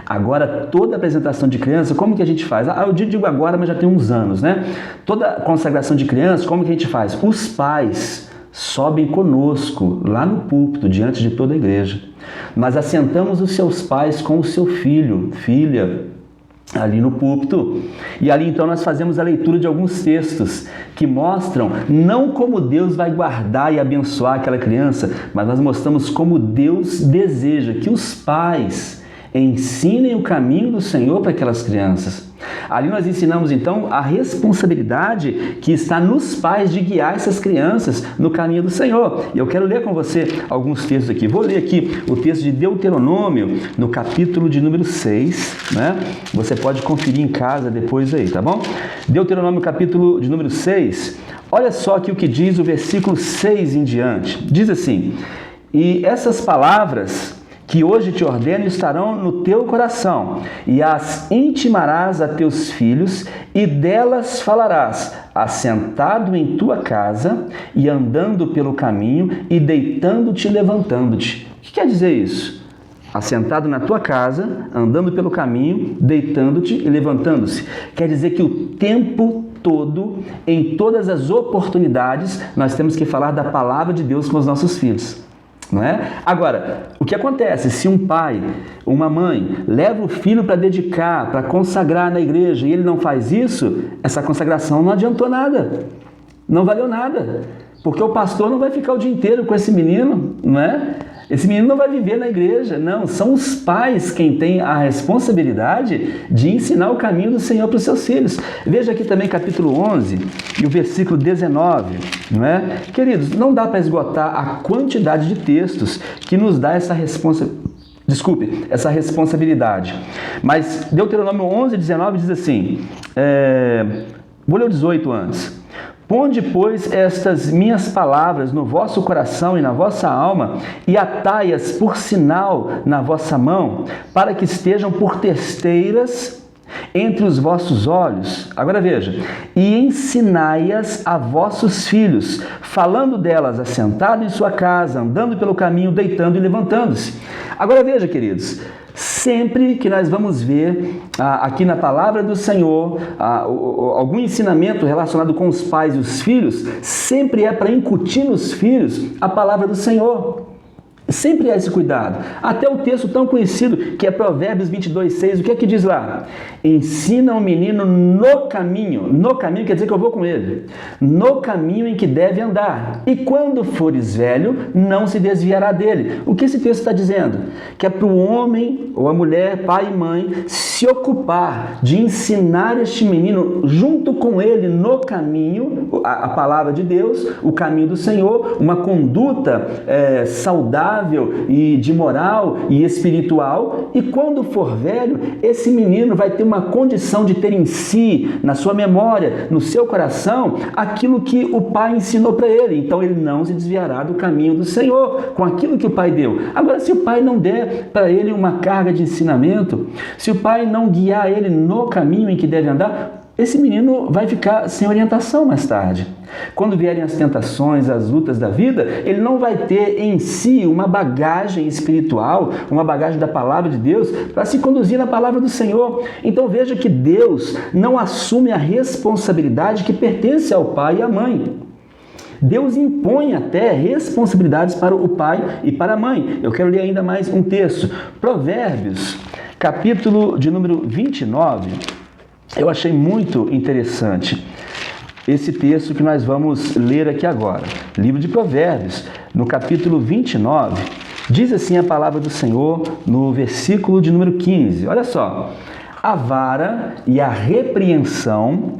Agora toda apresentação de criança, como que a gente faz? Eu digo agora, mas já tem uns anos, né? Toda consagração de criança, como que a gente faz? Os pais sobem conosco lá no púlpito, diante de toda a igreja. Nós assentamos os seus pais com o seu filho, filha, ali no púlpito, e ali então nós fazemos a leitura de alguns textos que mostram não como Deus vai guardar e abençoar aquela criança, mas nós mostramos como Deus deseja que os pais ensinem o caminho do Senhor para aquelas crianças. Ali nós ensinamos então a responsabilidade que está nos pais de guiar essas crianças no caminho do Senhor. E eu quero ler com você alguns textos aqui. Vou ler aqui o texto de Deuteronômio, no capítulo de número 6, né? Você pode conferir em casa depois aí, tá bom? Deuteronômio, capítulo de número 6. Olha só aqui o que diz o versículo 6 em diante. Diz assim: e essas palavras que hoje te ordeno estarão no teu coração, e as intimarás a teus filhos, e delas falarás, assentado em tua casa, e andando pelo caminho, e deitando-te e levantando-te. O que quer dizer isso? Assentado na tua casa, andando pelo caminho, deitando-te e levantando-se. Quer dizer que o tempo todo, em todas as oportunidades, nós temos que falar da palavra de Deus com os nossos filhos. Não é? Agora, o que acontece se um pai, uma mãe, leva o filho para dedicar, para consagrar na igreja e ele não faz isso, essa consagração não adiantou nada, não valeu nada, porque o pastor não vai ficar o dia inteiro com esse menino, não é? Esse menino não vai viver na igreja, não, são os pais quem têm a responsabilidade de ensinar o caminho do Senhor para os seus filhos. Veja aqui também capítulo 11 e o versículo 19, não é? Queridos, não dá para esgotar a quantidade de textos que nos dá essa responsabilidade. Mas Deuteronômio 11, 19 diz assim, vou ler o 18 antes. Ponde, pois, estas minhas palavras no vosso coração e na vossa alma, e atai-as por sinal na vossa mão, para que estejam por testeiras entre os vossos olhos. Agora veja, e ensinai-as a vossos filhos, falando delas assentado em sua casa, andando pelo caminho, deitando e levantando-se. Agora veja, queridos, sempre que nós vamos ver aqui na palavra do Senhor algum ensinamento relacionado com os pais e os filhos, sempre é para incutir nos filhos a palavra do Senhor. Sempre há esse cuidado. Até o texto tão conhecido que é Provérbios 22:6, o que é que diz lá? Ensina o menino no caminho quer dizer que eu vou com ele, no caminho em que deve andar, e quando fores velho, não se desviará dele. O que esse texto está dizendo? Que é para o homem ou a mulher, pai e mãe, se ocupar de ensinar este menino junto com ele no caminho, a palavra de Deus, o caminho do Senhor, uma conduta saudável e de moral e espiritual, e quando for velho, esse menino vai ter uma condição de ter em si, na sua memória, no seu coração, aquilo que o pai ensinou para ele. Então ele não se desviará do caminho do Senhor, com aquilo que o pai deu. Agora, se o pai não der para ele uma carga de ensinamento, se o pai não guiar ele no caminho em que deve andar, esse menino vai ficar sem orientação mais tarde. Quando vierem as tentações, as lutas da vida, ele não vai ter em si uma bagagem espiritual, uma bagagem da palavra de Deus para se conduzir na palavra do Senhor. Então veja que Deus não assume a responsabilidade que pertence ao pai e à mãe. Deus impõe até responsabilidades para o pai e para a mãe. Eu quero ler ainda mais um texto. Provérbios, capítulo de número 29. Eu achei muito interessante esse texto que nós vamos ler aqui agora. Livro de Provérbios, no capítulo 29, diz assim a palavra do Senhor no versículo de número 15. Olha só. A vara e a repreensão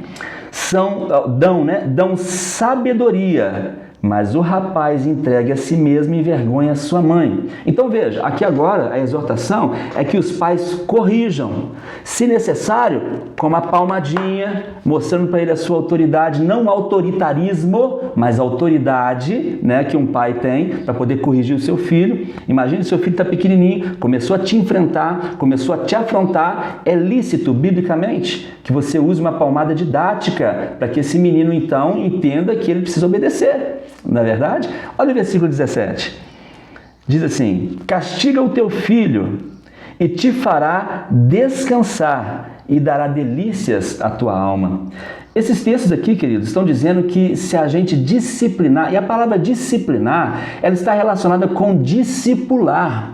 dão sabedoria, mas o rapaz entregue a si mesmo e envergonha a sua mãe. Então veja, aqui agora a exortação é que os pais corrijam, se necessário, com uma palmadinha, mostrando para ele a sua autoridade, não autoritarismo, mas autoridade, né, que um pai tem para poder corrigir o seu filho. Imagine, seu filho está pequenininho, começou a te enfrentar, começou a te afrontar. É lícito, biblicamente, que você use uma palmada didática para que esse menino então entenda que ele precisa obedecer. Não é verdade? Olha o versículo 17. Diz assim: castiga o teu filho e te fará descansar e dará delícias à tua alma. Esses textos aqui, queridos, estão dizendo que se a gente disciplinar, e a palavra disciplinar, ela está relacionada com discipular.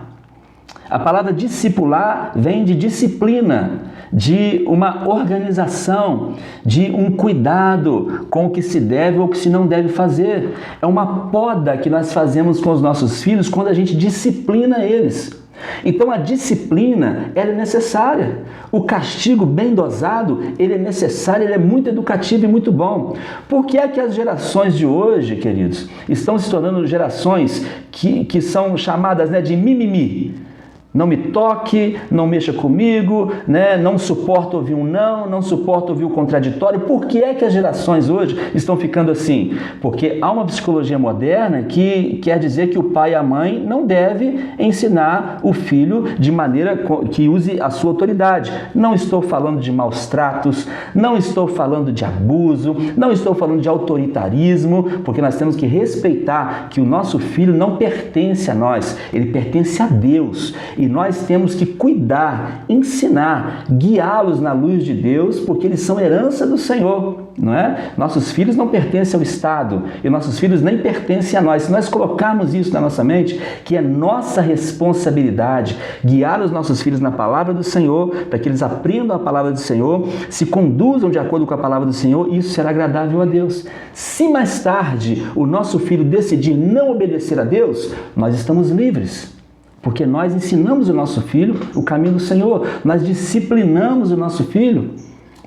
A palavra discipular vem de disciplina, de uma organização, de um cuidado com o que se deve ou o que se não deve fazer. É uma poda que nós fazemos com os nossos filhos quando a gente disciplina eles. Então a disciplina, ela é necessária. O castigo bem dosado, ele é necessário, ele é muito educativo e muito bom. Por que é que as gerações de hoje, queridos, estão se tornando gerações que são chamadas, né, de mimimi? Não me toque, não mexa comigo, né? Não suporto ouvir um não suporto ouvir o contraditório. Por que é que as gerações hoje estão ficando assim? Porque há uma psicologia moderna que quer dizer que o pai e a mãe não devem ensinar o filho de maneira que use a sua autoridade. Não estou falando de maus tratos, não estou falando de abuso, não estou falando de autoritarismo, porque nós temos que respeitar que o nosso filho não pertence a nós, ele pertence a Deus. E nós temos que cuidar, ensinar, guiá-los na luz de Deus, porque eles são herança do Senhor, não é? Nossos filhos não pertencem ao Estado e nossos filhos nem pertencem a nós. Se nós colocarmos isso na nossa mente, que é nossa responsabilidade guiar os nossos filhos na palavra do Senhor, para que eles aprendam a palavra do Senhor, se conduzam de acordo com a palavra do Senhor, isso será agradável a Deus. Se mais tarde o nosso filho decidir não obedecer a Deus, nós estamos livres. Porque nós ensinamos o nosso filho o caminho do Senhor, nós disciplinamos o nosso filho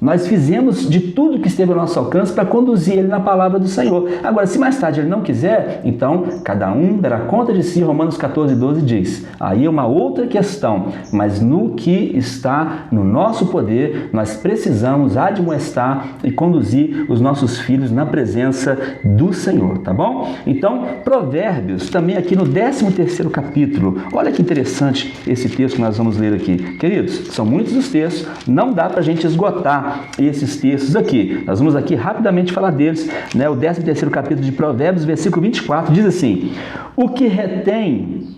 Nós fizemos de tudo que esteve ao nosso alcance para conduzir ele na palavra do Senhor. Agora, se mais tarde ele não quiser, então cada um dará conta de si. Romanos 14:12 diz. Aí é uma outra questão, mas no que está no nosso poder, nós precisamos admoestar e conduzir os nossos filhos na presença do Senhor, tá bom? Então, Provérbios, também aqui no 13º capítulo. Olha que interessante esse texto que nós vamos ler aqui. Queridos, são muitos os textos, não dá para a gente esgotar esses textos aqui. Nós vamos aqui rapidamente falar deles, né? O 13º capítulo de Provérbios, versículo 24, diz assim: o que retém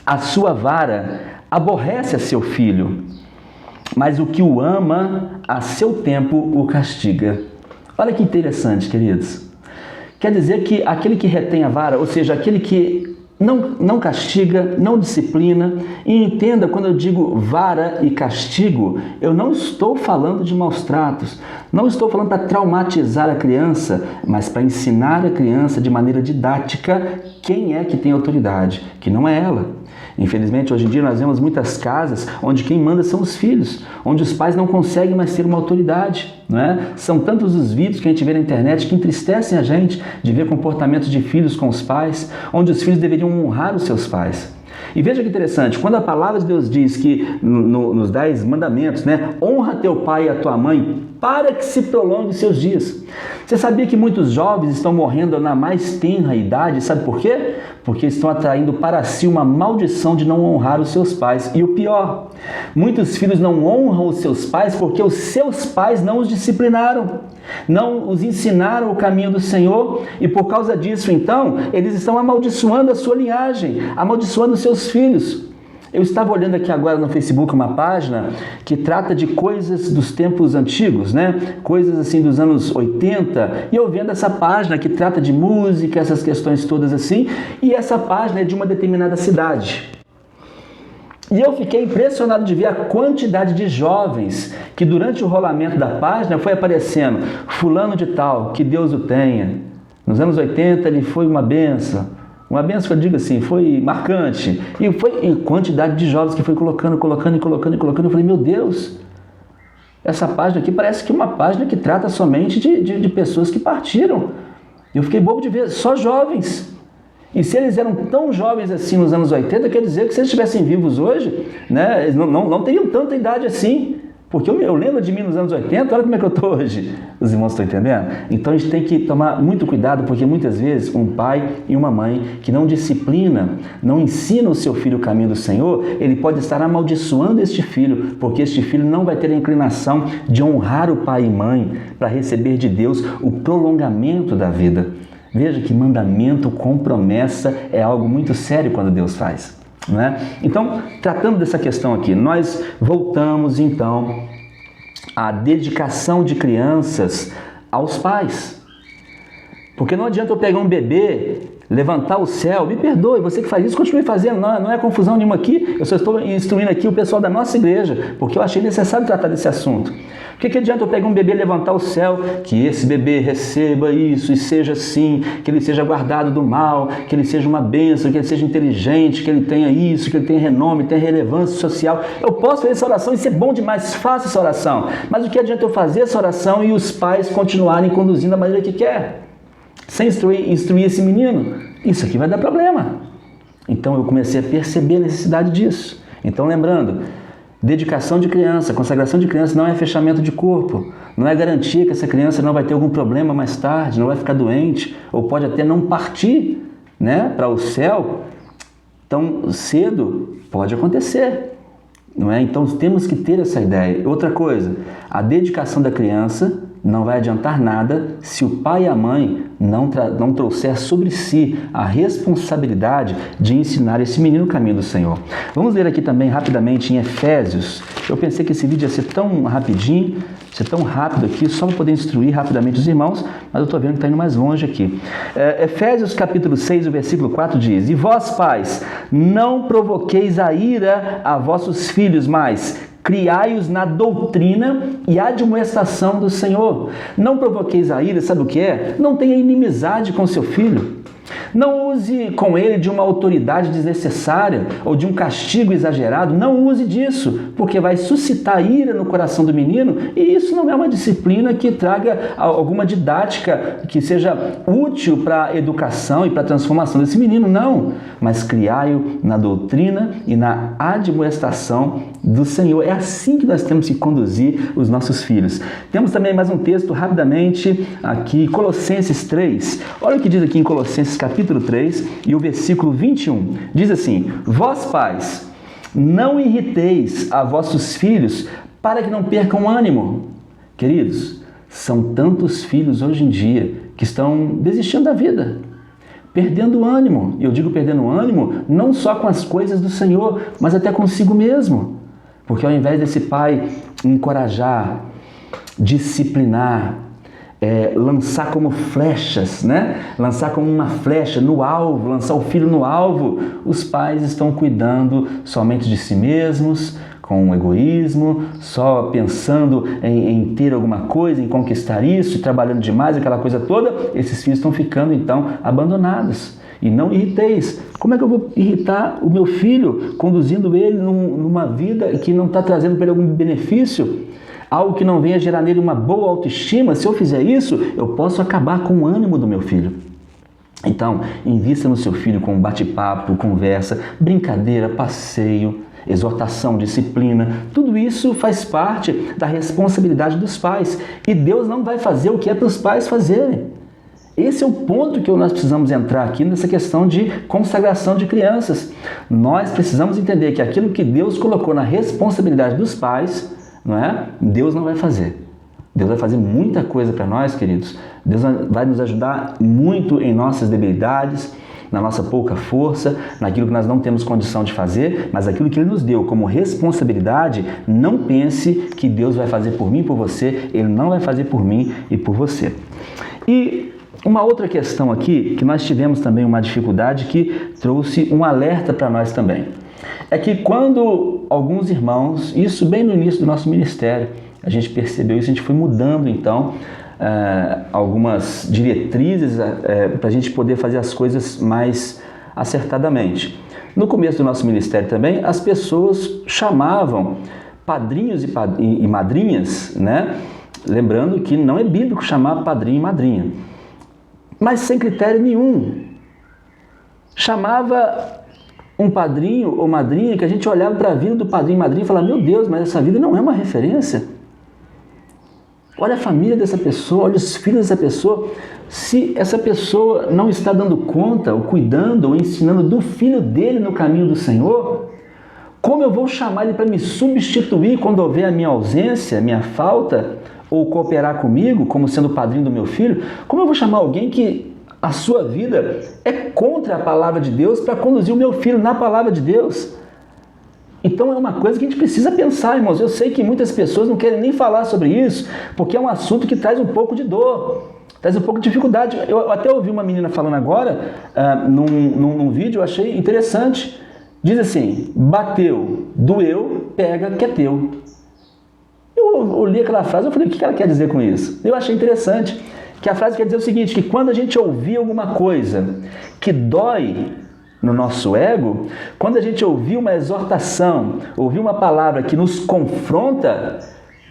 a sua vara aborrece a seu filho, mas o que o ama a seu tempo o castiga. Olha que interessante, queridos. Quer dizer que aquele que retém a vara, ou seja, aquele que não castiga, não disciplina, e entenda, quando eu digo vara e castigo, eu não estou falando de maus tratos, não estou falando para traumatizar a criança, mas para ensinar a criança de maneira didática quem é que tem autoridade, que não é ela. Infelizmente, hoje em dia nós vemos muitas casas onde quem manda são os filhos, onde os pais não conseguem mais ter uma autoridade, não é? São tantos os vídeos que a gente vê na internet que entristecem a gente de ver comportamentos de filhos com os pais, onde os filhos deveriam honrar os seus pais. E veja que interessante, quando a palavra de Deus diz que nos 10 mandamentos, né, honra teu pai e a tua mãe para que se prolongue seus dias. Você sabia que muitos jovens estão morrendo na mais tenra idade? Sabe por quê? Porque estão atraindo para si uma maldição de não honrar os seus pais. E o pior, muitos filhos não honram os seus pais porque os seus pais não os disciplinaram, não os ensinaram o caminho do Senhor, e por causa disso, então, eles estão amaldiçoando a sua linhagem, amaldiçoando os seus filhos. Eu estava olhando aqui agora no Facebook uma página que trata de coisas dos tempos antigos, né? Coisas assim dos anos 80, e eu vendo essa página que trata de música, essas questões todas assim, e essa página é de uma determinada cidade. E eu fiquei impressionado de ver a quantidade de jovens que durante o rolamento da página foi aparecendo fulano de tal, que Deus o tenha. Nos anos 80 ele foi uma benção. Uma benção, eu digo assim, foi marcante. E foi em quantidade de jovens que foi colocando. Eu falei, meu Deus, essa página aqui parece que é uma página que trata somente de pessoas que partiram. Eu fiquei bobo de ver, só jovens. E se eles eram tão jovens assim nos anos 80, quer dizer que se eles estivessem vivos hoje, né, eles não teriam tanta idade assim. Porque eu lembro de mim nos anos 80, olha como é que eu estou hoje. Os irmãos estão entendendo? Então a gente tem que tomar muito cuidado, porque muitas vezes um pai e uma mãe que não disciplina, não ensina o seu filho o caminho do Senhor, ele pode estar amaldiçoando este filho, porque este filho não vai ter a inclinação de honrar o pai e mãe para receber de Deus o prolongamento da vida. Veja que mandamento com promessa é algo muito sério quando Deus faz. Não é? Então, tratando dessa questão aqui, nós voltamos então à dedicação de crianças aos pais. Porque não adianta eu pegar um bebê, levantar o céu, me perdoe, você que faz isso, continue fazendo, não é confusão nenhuma aqui, eu só estou instruindo aqui o pessoal da nossa igreja, porque eu achei necessário tratar desse assunto. O que adianta eu pegar um bebê, levantar o céu, que esse bebê receba isso e seja assim, que ele seja guardado do mal, que ele seja uma bênção, que ele seja inteligente, que ele tenha isso, que ele tenha renome, tenha relevância social. Eu posso fazer essa oração e ser bom demais, faça essa oração. Mas o que adianta eu fazer essa oração e os pais continuarem conduzindo da maneira que quer? Sem instruir esse menino? Isso aqui vai dar problema. Então eu comecei a perceber a necessidade disso. Então lembrando, dedicação de criança, consagração de criança não é fechamento de corpo, não é garantia que essa criança não vai ter algum problema mais tarde, não vai ficar doente, ou pode até não partir, né, para o céu tão cedo, pode acontecer, não é? Então temos que ter essa ideia. Outra coisa, a dedicação da criança não vai adiantar nada se o pai e a mãe não trouxer sobre si a responsabilidade de ensinar esse menino o caminho do Senhor. Vamos ler aqui também rapidamente em Efésios. Eu pensei que esse vídeo ia ser tão rapidinho, ser tão rápido aqui, só para poder instruir rapidamente os irmãos, mas eu estou vendo que está indo mais longe aqui. Efésios capítulo 6, o versículo 4 diz: E vós, pais, não provoqueis a ira a vossos filhos, mas criai-os na doutrina e admoestação do Senhor. Não provoqueis a ira, sabe o que é? Não tenha inimizade com seu filho. Não use com ele de uma autoridade desnecessária ou de um castigo exagerado. Não use disso, porque vai suscitar ira no coração do menino, e isso não é uma disciplina que traga alguma didática que seja útil para a educação e para a transformação desse menino, não. Mas criai-o na doutrina e na admoestação do Senhor. É assim que nós temos que conduzir os nossos filhos. Temos também mais um texto rapidamente aqui, Colossenses 3. Olha o que diz aqui em Colossenses capítulo 3 e o versículo 21. Diz assim: vós pais, não irriteis a vossos filhos para que não percam ânimo. Queridos, são tantos filhos hoje em dia que estão desistindo da vida, perdendo o ânimo. E eu digo perdendo o ânimo não só com as coisas do Senhor, mas até consigo mesmo. Porque ao invés desse pai encorajar, disciplinar, lançar como flechas, né? Lançar como uma flecha no alvo, lançar o filho no alvo, os pais estão cuidando somente de si mesmos, com egoísmo, só pensando em ter alguma coisa, em conquistar isso, trabalhando demais, aquela coisa toda. Esses filhos estão ficando então abandonados. E não irriteis. Como é que eu vou irritar o meu filho, conduzindo ele numa vida que não está trazendo para ele algum benefício? Algo que não venha gerar nele uma boa autoestima? Se eu fizer isso, eu posso acabar com o ânimo do meu filho. Então, invista no seu filho com bate-papo, conversa, brincadeira, passeio, exortação, disciplina. Tudo isso faz parte da responsabilidade dos pais. E Deus não vai fazer o que é para os pais fazerem. Esse é o ponto que nós precisamos entrar aqui nessa questão de consagração de crianças. Nós precisamos entender que aquilo que Deus colocou na responsabilidade dos pais, não é? Deus não vai fazer. Deus vai fazer muita coisa para nós, queridos. Deus vai nos ajudar muito em nossas debilidades, na nossa pouca força, naquilo que nós não temos condição de fazer, mas aquilo que Ele nos deu como responsabilidade, não pense que Deus vai fazer por mim e por você. Ele não vai fazer por mim e por você. E uma outra questão aqui, que nós tivemos também uma dificuldade que trouxe um alerta para nós também. É que quando alguns irmãos, isso bem no início do nosso ministério, a gente percebeu isso, a gente foi mudando então algumas diretrizes para a gente poder fazer as coisas mais acertadamente. No começo do nosso ministério também, as pessoas chamavam padrinhos e madrinhas, né? Lembrando que não é bíblico chamar padrinho e madrinha, mas sem critério nenhum. Chamava um padrinho ou madrinha que a gente olhava para a vida do padrinho e madrinha e falava: meu Deus, mas essa vida não é uma referência. Olha a família dessa pessoa, olha os filhos dessa pessoa. Se essa pessoa não está dando conta, ou cuidando, ou ensinando do filho dele no caminho do Senhor, como eu vou chamar ele para me substituir quando houver a minha ausência, a minha falta, ou cooperar comigo como sendo o padrinho do meu filho? Como eu vou chamar alguém que a sua vida é contra a palavra de Deus para conduzir o meu filho na palavra de Deus? Então é uma coisa que a gente precisa pensar, irmãos. Eu sei que muitas pessoas não querem nem falar sobre isso, porque é um assunto que traz um pouco de dor, traz um pouco de dificuldade. Eu até ouvi uma menina falando agora, num vídeo, eu achei interessante. Diz assim: bateu, doeu, pega que é teu. Eu li aquela frase, eu falei: o que ela quer dizer com isso? Eu achei interessante, que a frase quer dizer o seguinte, que quando a gente ouvir alguma coisa que dói no nosso ego, quando a gente ouvir uma exortação, ouvir uma palavra que nos confronta,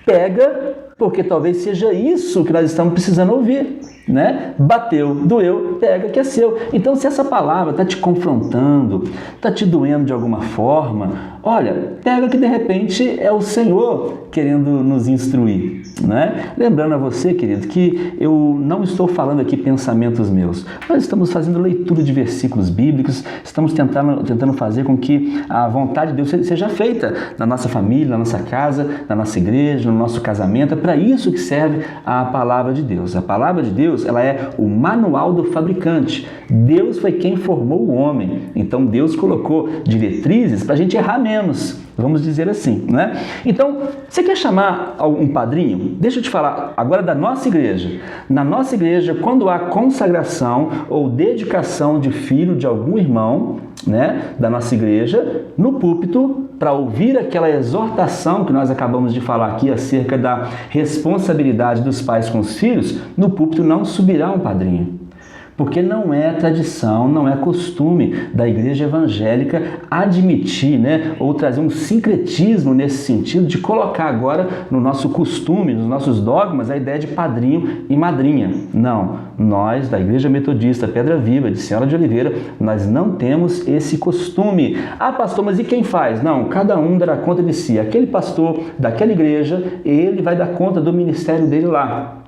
pega, porque talvez seja isso que nós estamos precisando ouvir, né? Bateu, doeu, pega que é seu. Então, se essa palavra está te confrontando, está te doendo de alguma forma, olha, pega que de repente é o Senhor querendo nos instruir, né? Lembrando a você, querido, que eu não estou falando aqui pensamentos meus. Nós estamos fazendo leitura de versículos bíblicos, estamos tentando fazer com que a vontade de Deus seja feita na nossa família, na nossa casa, na nossa igreja, no nosso casamento. É para isso que serve a palavra de Deus. A palavra de Deus, ela é o manual do fabricante. Deus foi quem formou o homem. Então Deus colocou diretrizes para a gente errar menos, vamos dizer assim, né? Então, você quer chamar um padrinho? Deixa eu te falar agora da nossa igreja. Na nossa igreja, quando há consagração ou dedicação de filho de algum irmão, né, da nossa igreja, no púlpito, para ouvir aquela exortação que nós acabamos de falar aqui acerca da responsabilidade dos pais com os filhos, no púlpito não subirá um padrinho. Porque não é tradição, não é costume da igreja evangélica admitir, ou trazer um sincretismo nesse sentido de colocar agora no nosso costume, nos nossos dogmas, a ideia de padrinho e madrinha. Não, nós da Igreja Metodista Pedra Viva de Senhora de Oliveira, nós não temos esse costume. Ah, pastor, mas e quem faz? Não, cada um dará conta de si. Aquele pastor daquela igreja, ele vai dar conta do ministério dele lá.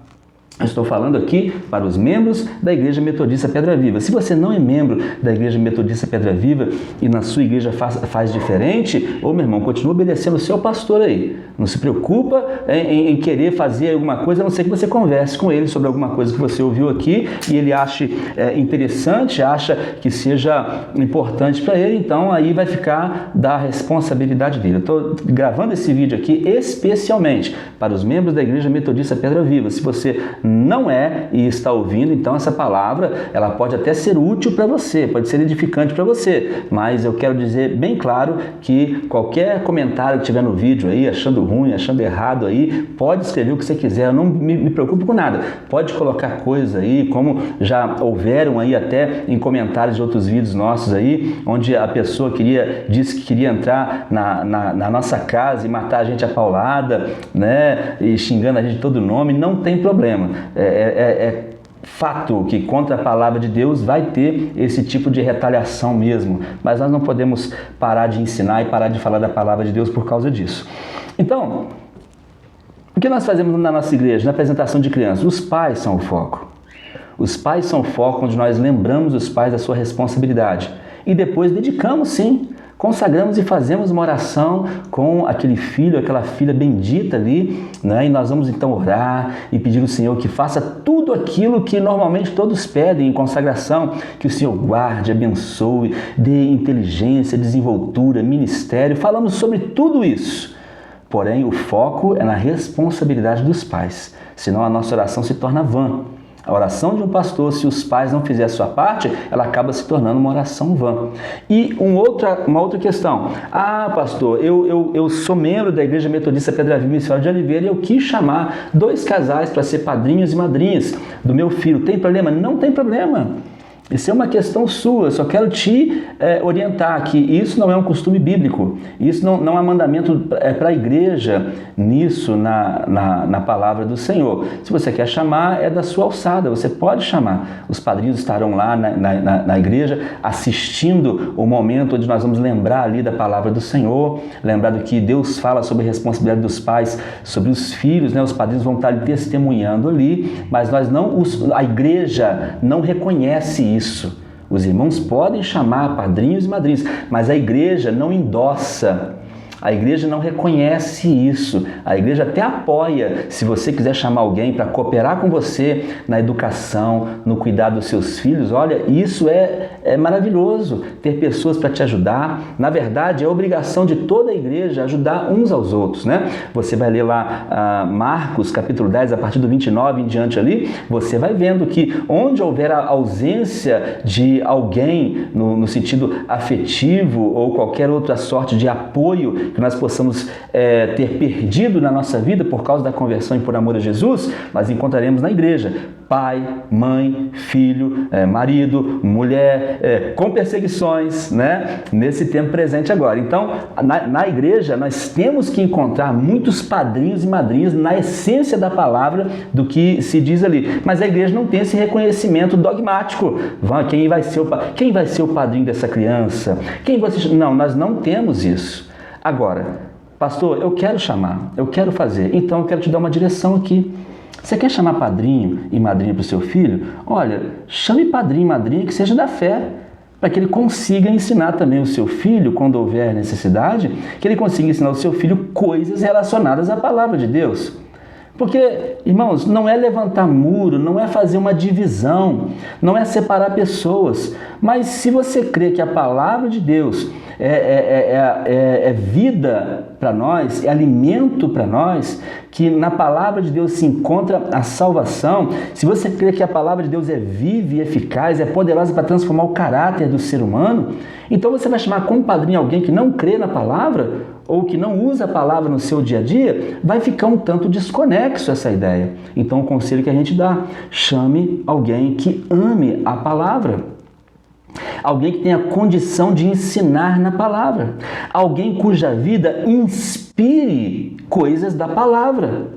Eu estou falando aqui para os membros da Igreja Metodista Pedra Viva. Se você não é membro da Igreja Metodista Pedra Viva e na sua igreja faz diferente, meu irmão, continua obedecendo o seu pastor aí. Não se preocupa em querer fazer alguma coisa, a não ser que você converse com ele sobre alguma coisa que você ouviu aqui e ele ache interessante, acha que seja importante para ele, então aí vai ficar da responsabilidade dele. Eu estou gravando esse vídeo aqui especialmente para os membros da Igreja Metodista Pedra Viva. Se você não é e está ouvindo, então essa palavra ela pode até ser útil para você, pode ser edificante para você, mas eu quero dizer bem claro que qualquer comentário que tiver no vídeo aí, achando ruim, achando errado aí, pode escrever o que você quiser, eu não me preocupo com nada, pode colocar coisa aí, como já houveram aí até em comentários de outros vídeos nossos aí, onde a pessoa disse que queria entrar na nossa casa e matar a gente a paulada, e xingando a gente de todo nome, não tem problema. É fato que contra a palavra de Deus vai ter esse tipo de retaliação mesmo, mas nós não podemos parar de ensinar e parar de falar da palavra de Deus por causa disso. Então, o que nós fazemos na nossa igreja, na apresentação de crianças? Os pais são o foco. Os pais são o foco onde nós lembramos os pais da sua responsabilidade e depois dedicamos sim, consagramos e fazemos uma oração com aquele filho, aquela filha bendita ali, e nós vamos então orar e pedir ao Senhor que faça tudo aquilo que normalmente todos pedem em consagração, que o Senhor guarde, abençoe, dê inteligência, desenvoltura, ministério, falamos sobre tudo isso. Porém, o foco é na responsabilidade dos pais, senão a nossa oração se torna vã. A oração de um pastor, se os pais não fizerem a sua parte, ela acaba se tornando uma oração vã. E uma outra questão. Ah, pastor, eu sou membro da Igreja Metodista Pedra Viva e Senhora de Oliveira e eu quis chamar 2 casais para ser padrinhos e madrinhas do meu filho. Tem problema? Não tem problema. Isso é uma questão sua, eu só quero te orientar que isso não é um costume bíblico, isso não é mandamento para a igreja nisso, na palavra do Senhor. Se você quer chamar, é da sua alçada, você pode chamar. Os padrinhos estarão lá na igreja assistindo o momento onde nós vamos lembrar ali da palavra do Senhor, lembrar do que Deus fala sobre a responsabilidade dos pais, sobre os filhos, os padrinhos vão estar testemunhando ali, mas a igreja não reconhece isso. Os irmãos podem chamar padrinhos e madrinhas, mas a igreja não endossa, a igreja não reconhece isso. A igreja até apoia, se você quiser chamar alguém para cooperar com você na educação, no cuidado dos seus filhos. Olha, isso é maravilhoso, ter pessoas para te ajudar. Na verdade, é obrigação de toda a igreja ajudar uns aos outros, Você vai ler lá Marcos, capítulo 10, a partir do 29 em diante ali, você vai vendo que onde houver a ausência de alguém no sentido afetivo ou qualquer outra sorte de apoio que nós possamos ter perdido na nossa vida por causa da conversão e por amor a Jesus, nós encontraremos na igreja pai, mãe, filho, marido, mulher, com perseguições, nesse tempo presente agora. Então, na igreja, nós temos que encontrar muitos padrinhos e madrinhas na essência da palavra do que se diz ali. Mas a igreja não tem esse reconhecimento dogmático. Quem vai ser o padrinho dessa criança? Não, nós não temos isso. Agora, pastor, eu quero chamar, eu quero fazer, então eu quero te dar uma direção aqui. Você quer chamar padrinho e madrinha para o seu filho? Olha, chame padrinho e madrinha que seja da fé, para que ele consiga ensinar também o seu filho, quando houver necessidade, que ele consiga ensinar o seu filho coisas relacionadas à palavra de Deus. Porque, irmãos, não é levantar muro, não é fazer uma divisão, não é separar pessoas, mas se você crê que a palavra de Deus é vida para nós, é alimento para nós, que na palavra de Deus se encontra a salvação, se você crê que a palavra de Deus é viva e eficaz, é poderosa para transformar o caráter do ser humano, então você vai chamar como padrinho alguém que não crê na palavra? ou que não usa a palavra no seu dia a dia, vai ficar um tanto desconexo essa ideia. Então o conselho que a gente dá, chame alguém que ame a palavra. Alguém que tenha condição de ensinar na palavra. Alguém cuja vida inspire coisas da palavra.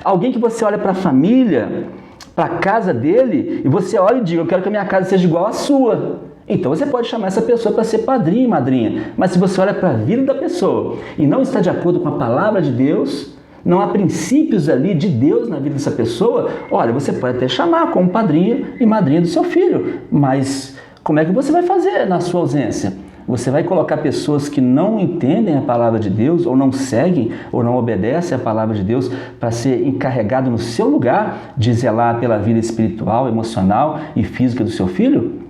Alguém que você olha para a família, para a casa dele, e você olha e diga, eu quero que a minha casa seja igual à sua. Então você pode chamar essa pessoa para ser padrinho e madrinha. Mas se você olha para a vida da pessoa e não está de acordo com a palavra de Deus, não há princípios ali de Deus na vida dessa pessoa, olha, você pode até chamar como padrinho e madrinha do seu filho, mas como é que você vai fazer na sua ausência? Você vai colocar pessoas que não entendem a palavra de Deus, ou não seguem, ou não obedecem a palavra de Deus, para ser encarregado no seu lugar de zelar pela vida espiritual, emocional e física do seu filho?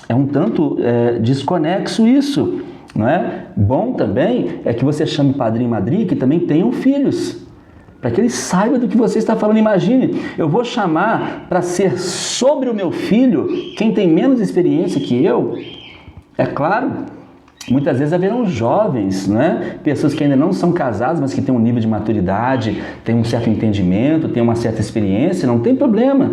É um tanto desconexo isso, não é? Bom também é que você chame padrinho e madrinha que também tenham filhos, para que ele saiba do que você está falando. Imagine, eu vou chamar para ser sobre o meu filho quem tem menos experiência que eu. É claro, muitas vezes haverão jovens, né? Pessoas que ainda não são casadas, mas que têm um nível de maturidade, têm um certo entendimento, têm uma certa experiência, não tem problema.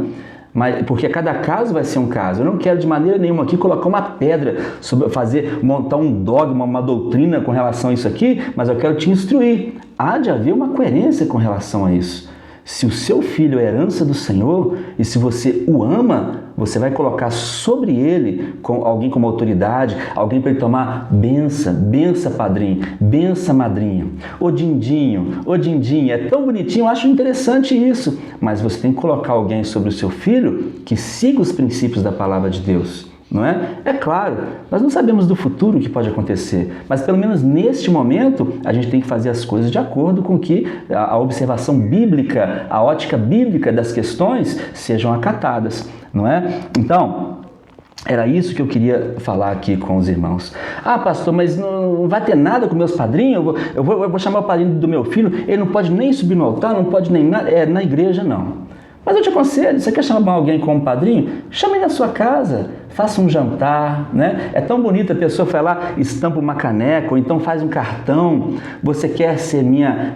Mas, porque cada caso vai ser um caso. Eu não quero de maneira nenhuma aqui colocar uma pedra, montar um dogma, uma doutrina com relação a isso aqui, mas eu quero te instruir. Há de haver uma coerência com relação a isso. Se o seu filho é herança do Senhor e se você o ama, você vai colocar sobre ele alguém como autoridade, alguém para ele tomar benção padrinho, benção madrinha. Ô dindinho, é tão bonitinho, eu acho interessante isso, mas você tem que colocar alguém sobre o seu filho que siga os princípios da palavra de Deus. Não é? É claro, nós não sabemos do futuro o que pode acontecer, mas pelo menos neste momento a gente tem que fazer as coisas de acordo com que a observação bíblica, a ótica bíblica das questões sejam acatadas, não é? Então, era isso que eu queria falar aqui com os irmãos. Ah, pastor, mas não vai ter nada com meus padrinhos? Eu vou chamar o padrinho do meu filho, ele não pode nem subir no altar, não pode nem nada, na igreja não. Mas eu te aconselho, você quer chamar alguém como padrinho? Chame ele na sua casa, faça um jantar, né? É tão bonito, a pessoa vai lá, estampa uma caneca, ou então faz um cartão, você quer ser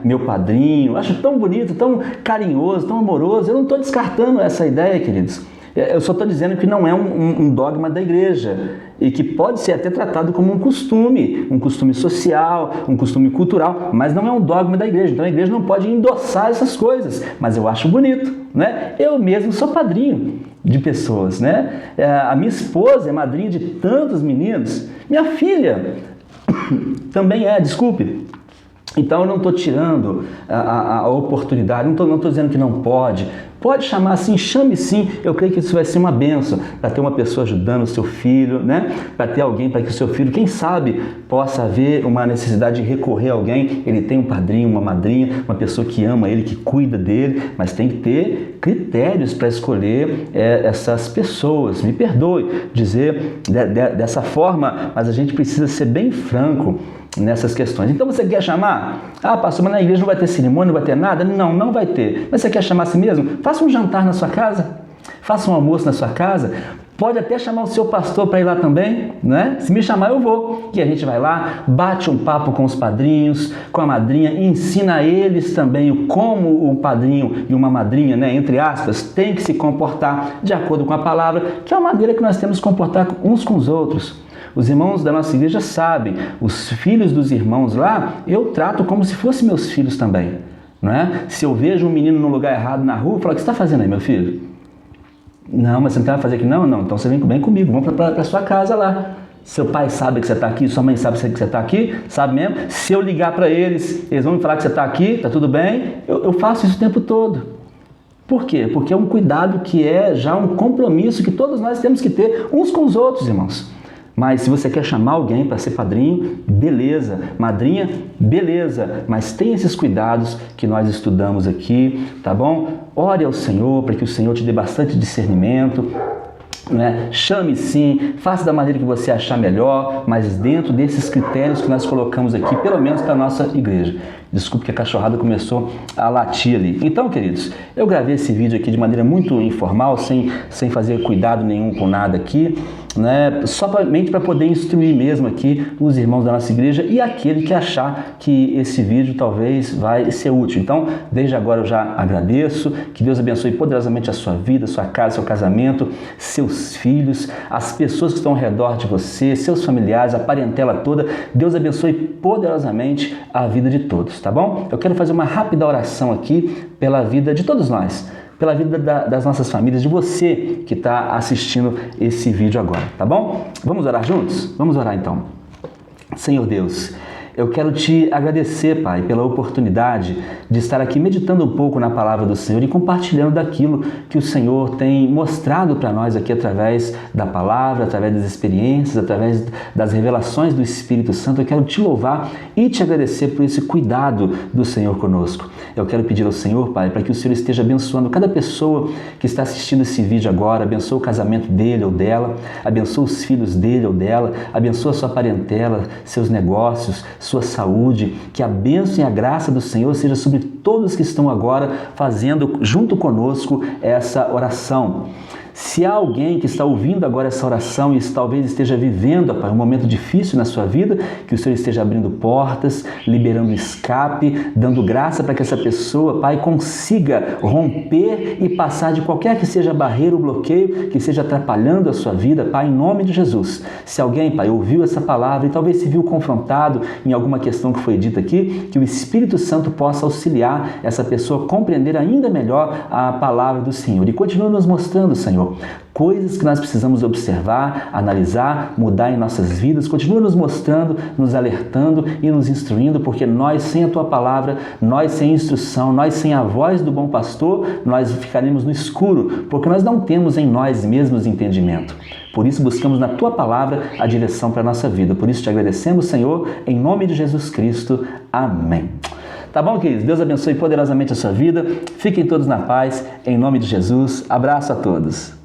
meu padrinho, acho tão bonito, tão carinhoso, tão amoroso. Eu não estou descartando essa ideia, queridos. Eu só estou dizendo que não é um dogma da igreja e que pode ser até tratado como um costume social, um costume cultural, mas não é um dogma da igreja. Então a igreja não pode endossar essas coisas, mas eu acho bonito, né? Eu mesmo sou padrinho de pessoas, né? A minha esposa é madrinha de tantos meninos, minha filha também desculpe. Então eu não estou tirando a oportunidade, não estou dizendo que não pode. Pode chamar sim, chame sim. Eu creio que isso vai ser uma bênção, para ter uma pessoa ajudando o seu filho, né? Para ter alguém para que o seu filho, quem sabe, possa haver uma necessidade de recorrer a alguém. Ele tem um padrinho, uma madrinha, uma pessoa que ama ele, que cuida dele, mas tem que ter critérios para escolher essas pessoas. Me perdoe dizer dessa forma, mas a gente precisa ser bem franco nessas questões. Então você quer chamar? Ah, pastor, mas na igreja não vai ter cerimônia, não vai ter nada? Não, não vai ter. Mas você quer chamar a si mesmo? Faça um jantar na sua casa, faça um almoço na sua casa, pode até chamar o seu pastor para ir lá também, né? Se me chamar eu vou, e a gente vai lá, bate um papo com os padrinhos, com a madrinha, ensina a eles também como um padrinho e uma madrinha, né, entre aspas, tem que se comportar de acordo com a palavra, que é a maneira que nós temos que comportar uns com os outros. Os irmãos da nossa igreja sabem, os filhos dos irmãos lá, eu trato como se fossem meus filhos também. Não é? Se eu vejo um menino no lugar errado na rua, eu falo, o que você está fazendo aí, meu filho? Não, mas você não tem nada a fazer aqui? Não, então você vem comigo, vamos para a sua casa lá. Seu pai sabe que você está aqui, sua mãe sabe que você está aqui, sabe mesmo? Se eu ligar para eles, eles vão me falar que você está aqui, está tudo bem? Eu faço isso o tempo todo. Por quê? Porque é um cuidado que é já um compromisso que todos nós temos que ter uns com os outros, irmãos. Mas se você quer chamar alguém para ser padrinho, beleza. Madrinha, beleza. Mas tem esses cuidados que nós estudamos aqui, tá bom? Ore ao Senhor para que o Senhor te dê bastante discernimento, né? Chame sim, faça da maneira que você achar melhor, mas dentro desses critérios que nós colocamos aqui, pelo menos para a nossa igreja. Desculpe que a cachorrada começou a latir ali. Então, queridos, eu gravei esse vídeo aqui de maneira muito informal, sem fazer cuidado nenhum com nada aqui, né? Somente para poder instruir mesmo aqui os irmãos da nossa igreja e aquele que achar que esse vídeo talvez vai ser útil. Então, desde agora eu já agradeço, que Deus abençoe poderosamente a sua vida, sua casa, seu casamento, seus filhos, as pessoas que estão ao redor de você, seus familiares, a parentela toda. Deus abençoe poderosamente a vida de todos, tá bom? Eu quero fazer uma rápida oração aqui pela vida de todos nós, pela vida das nossas famílias, de você que está assistindo esse vídeo agora, tá bom? Vamos orar juntos? Vamos orar então. Senhor Deus, eu quero te agradecer, Pai, pela oportunidade de estar aqui meditando um pouco na palavra do Senhor e compartilhando daquilo que o Senhor tem mostrado para nós aqui através da palavra, através das experiências, através das revelações do Espírito Santo. Eu quero te louvar e te agradecer por esse cuidado do Senhor conosco. Eu quero pedir ao Senhor, Pai, para que o Senhor esteja abençoando cada pessoa que está assistindo esse vídeo agora, abençoa o casamento dele ou dela, abençoa os filhos dele ou dela, abençoa a sua parentela, seus negócios, sua saúde, que a bênção e a graça do Senhor seja sobre todos que estão agora fazendo junto conosco essa oração. Se há alguém que está ouvindo agora essa oração e talvez esteja vivendo, Pai, um momento difícil na sua vida, que o Senhor esteja abrindo portas, liberando escape, dando graça para que essa pessoa, Pai, consiga romper e passar de qualquer que seja a barreira ou bloqueio que esteja atrapalhando a sua vida, Pai, em nome de Jesus. Se alguém, Pai, ouviu essa palavra e talvez se viu confrontado em alguma questão que foi dita aqui, que o Espírito Santo possa auxiliar essa pessoa a compreender ainda melhor a palavra do Senhor. E continua nos mostrando, Senhor, coisas que nós precisamos observar, analisar, mudar em nossas vidas. Continua nos mostrando, nos alertando e nos instruindo, porque nós sem a Tua palavra, nós sem instrução, nós sem a voz do bom pastor, nós ficaremos no escuro, porque nós não temos em nós mesmos entendimento. Por isso buscamos na Tua palavra a direção para a nossa vida. Por isso te agradecemos, Senhor, em nome de Jesus Cristo. Amém. Tá bom, queridos? Deus abençoe poderosamente a sua vida. Fiquem todos na paz, em nome de Jesus. Abraço a todos.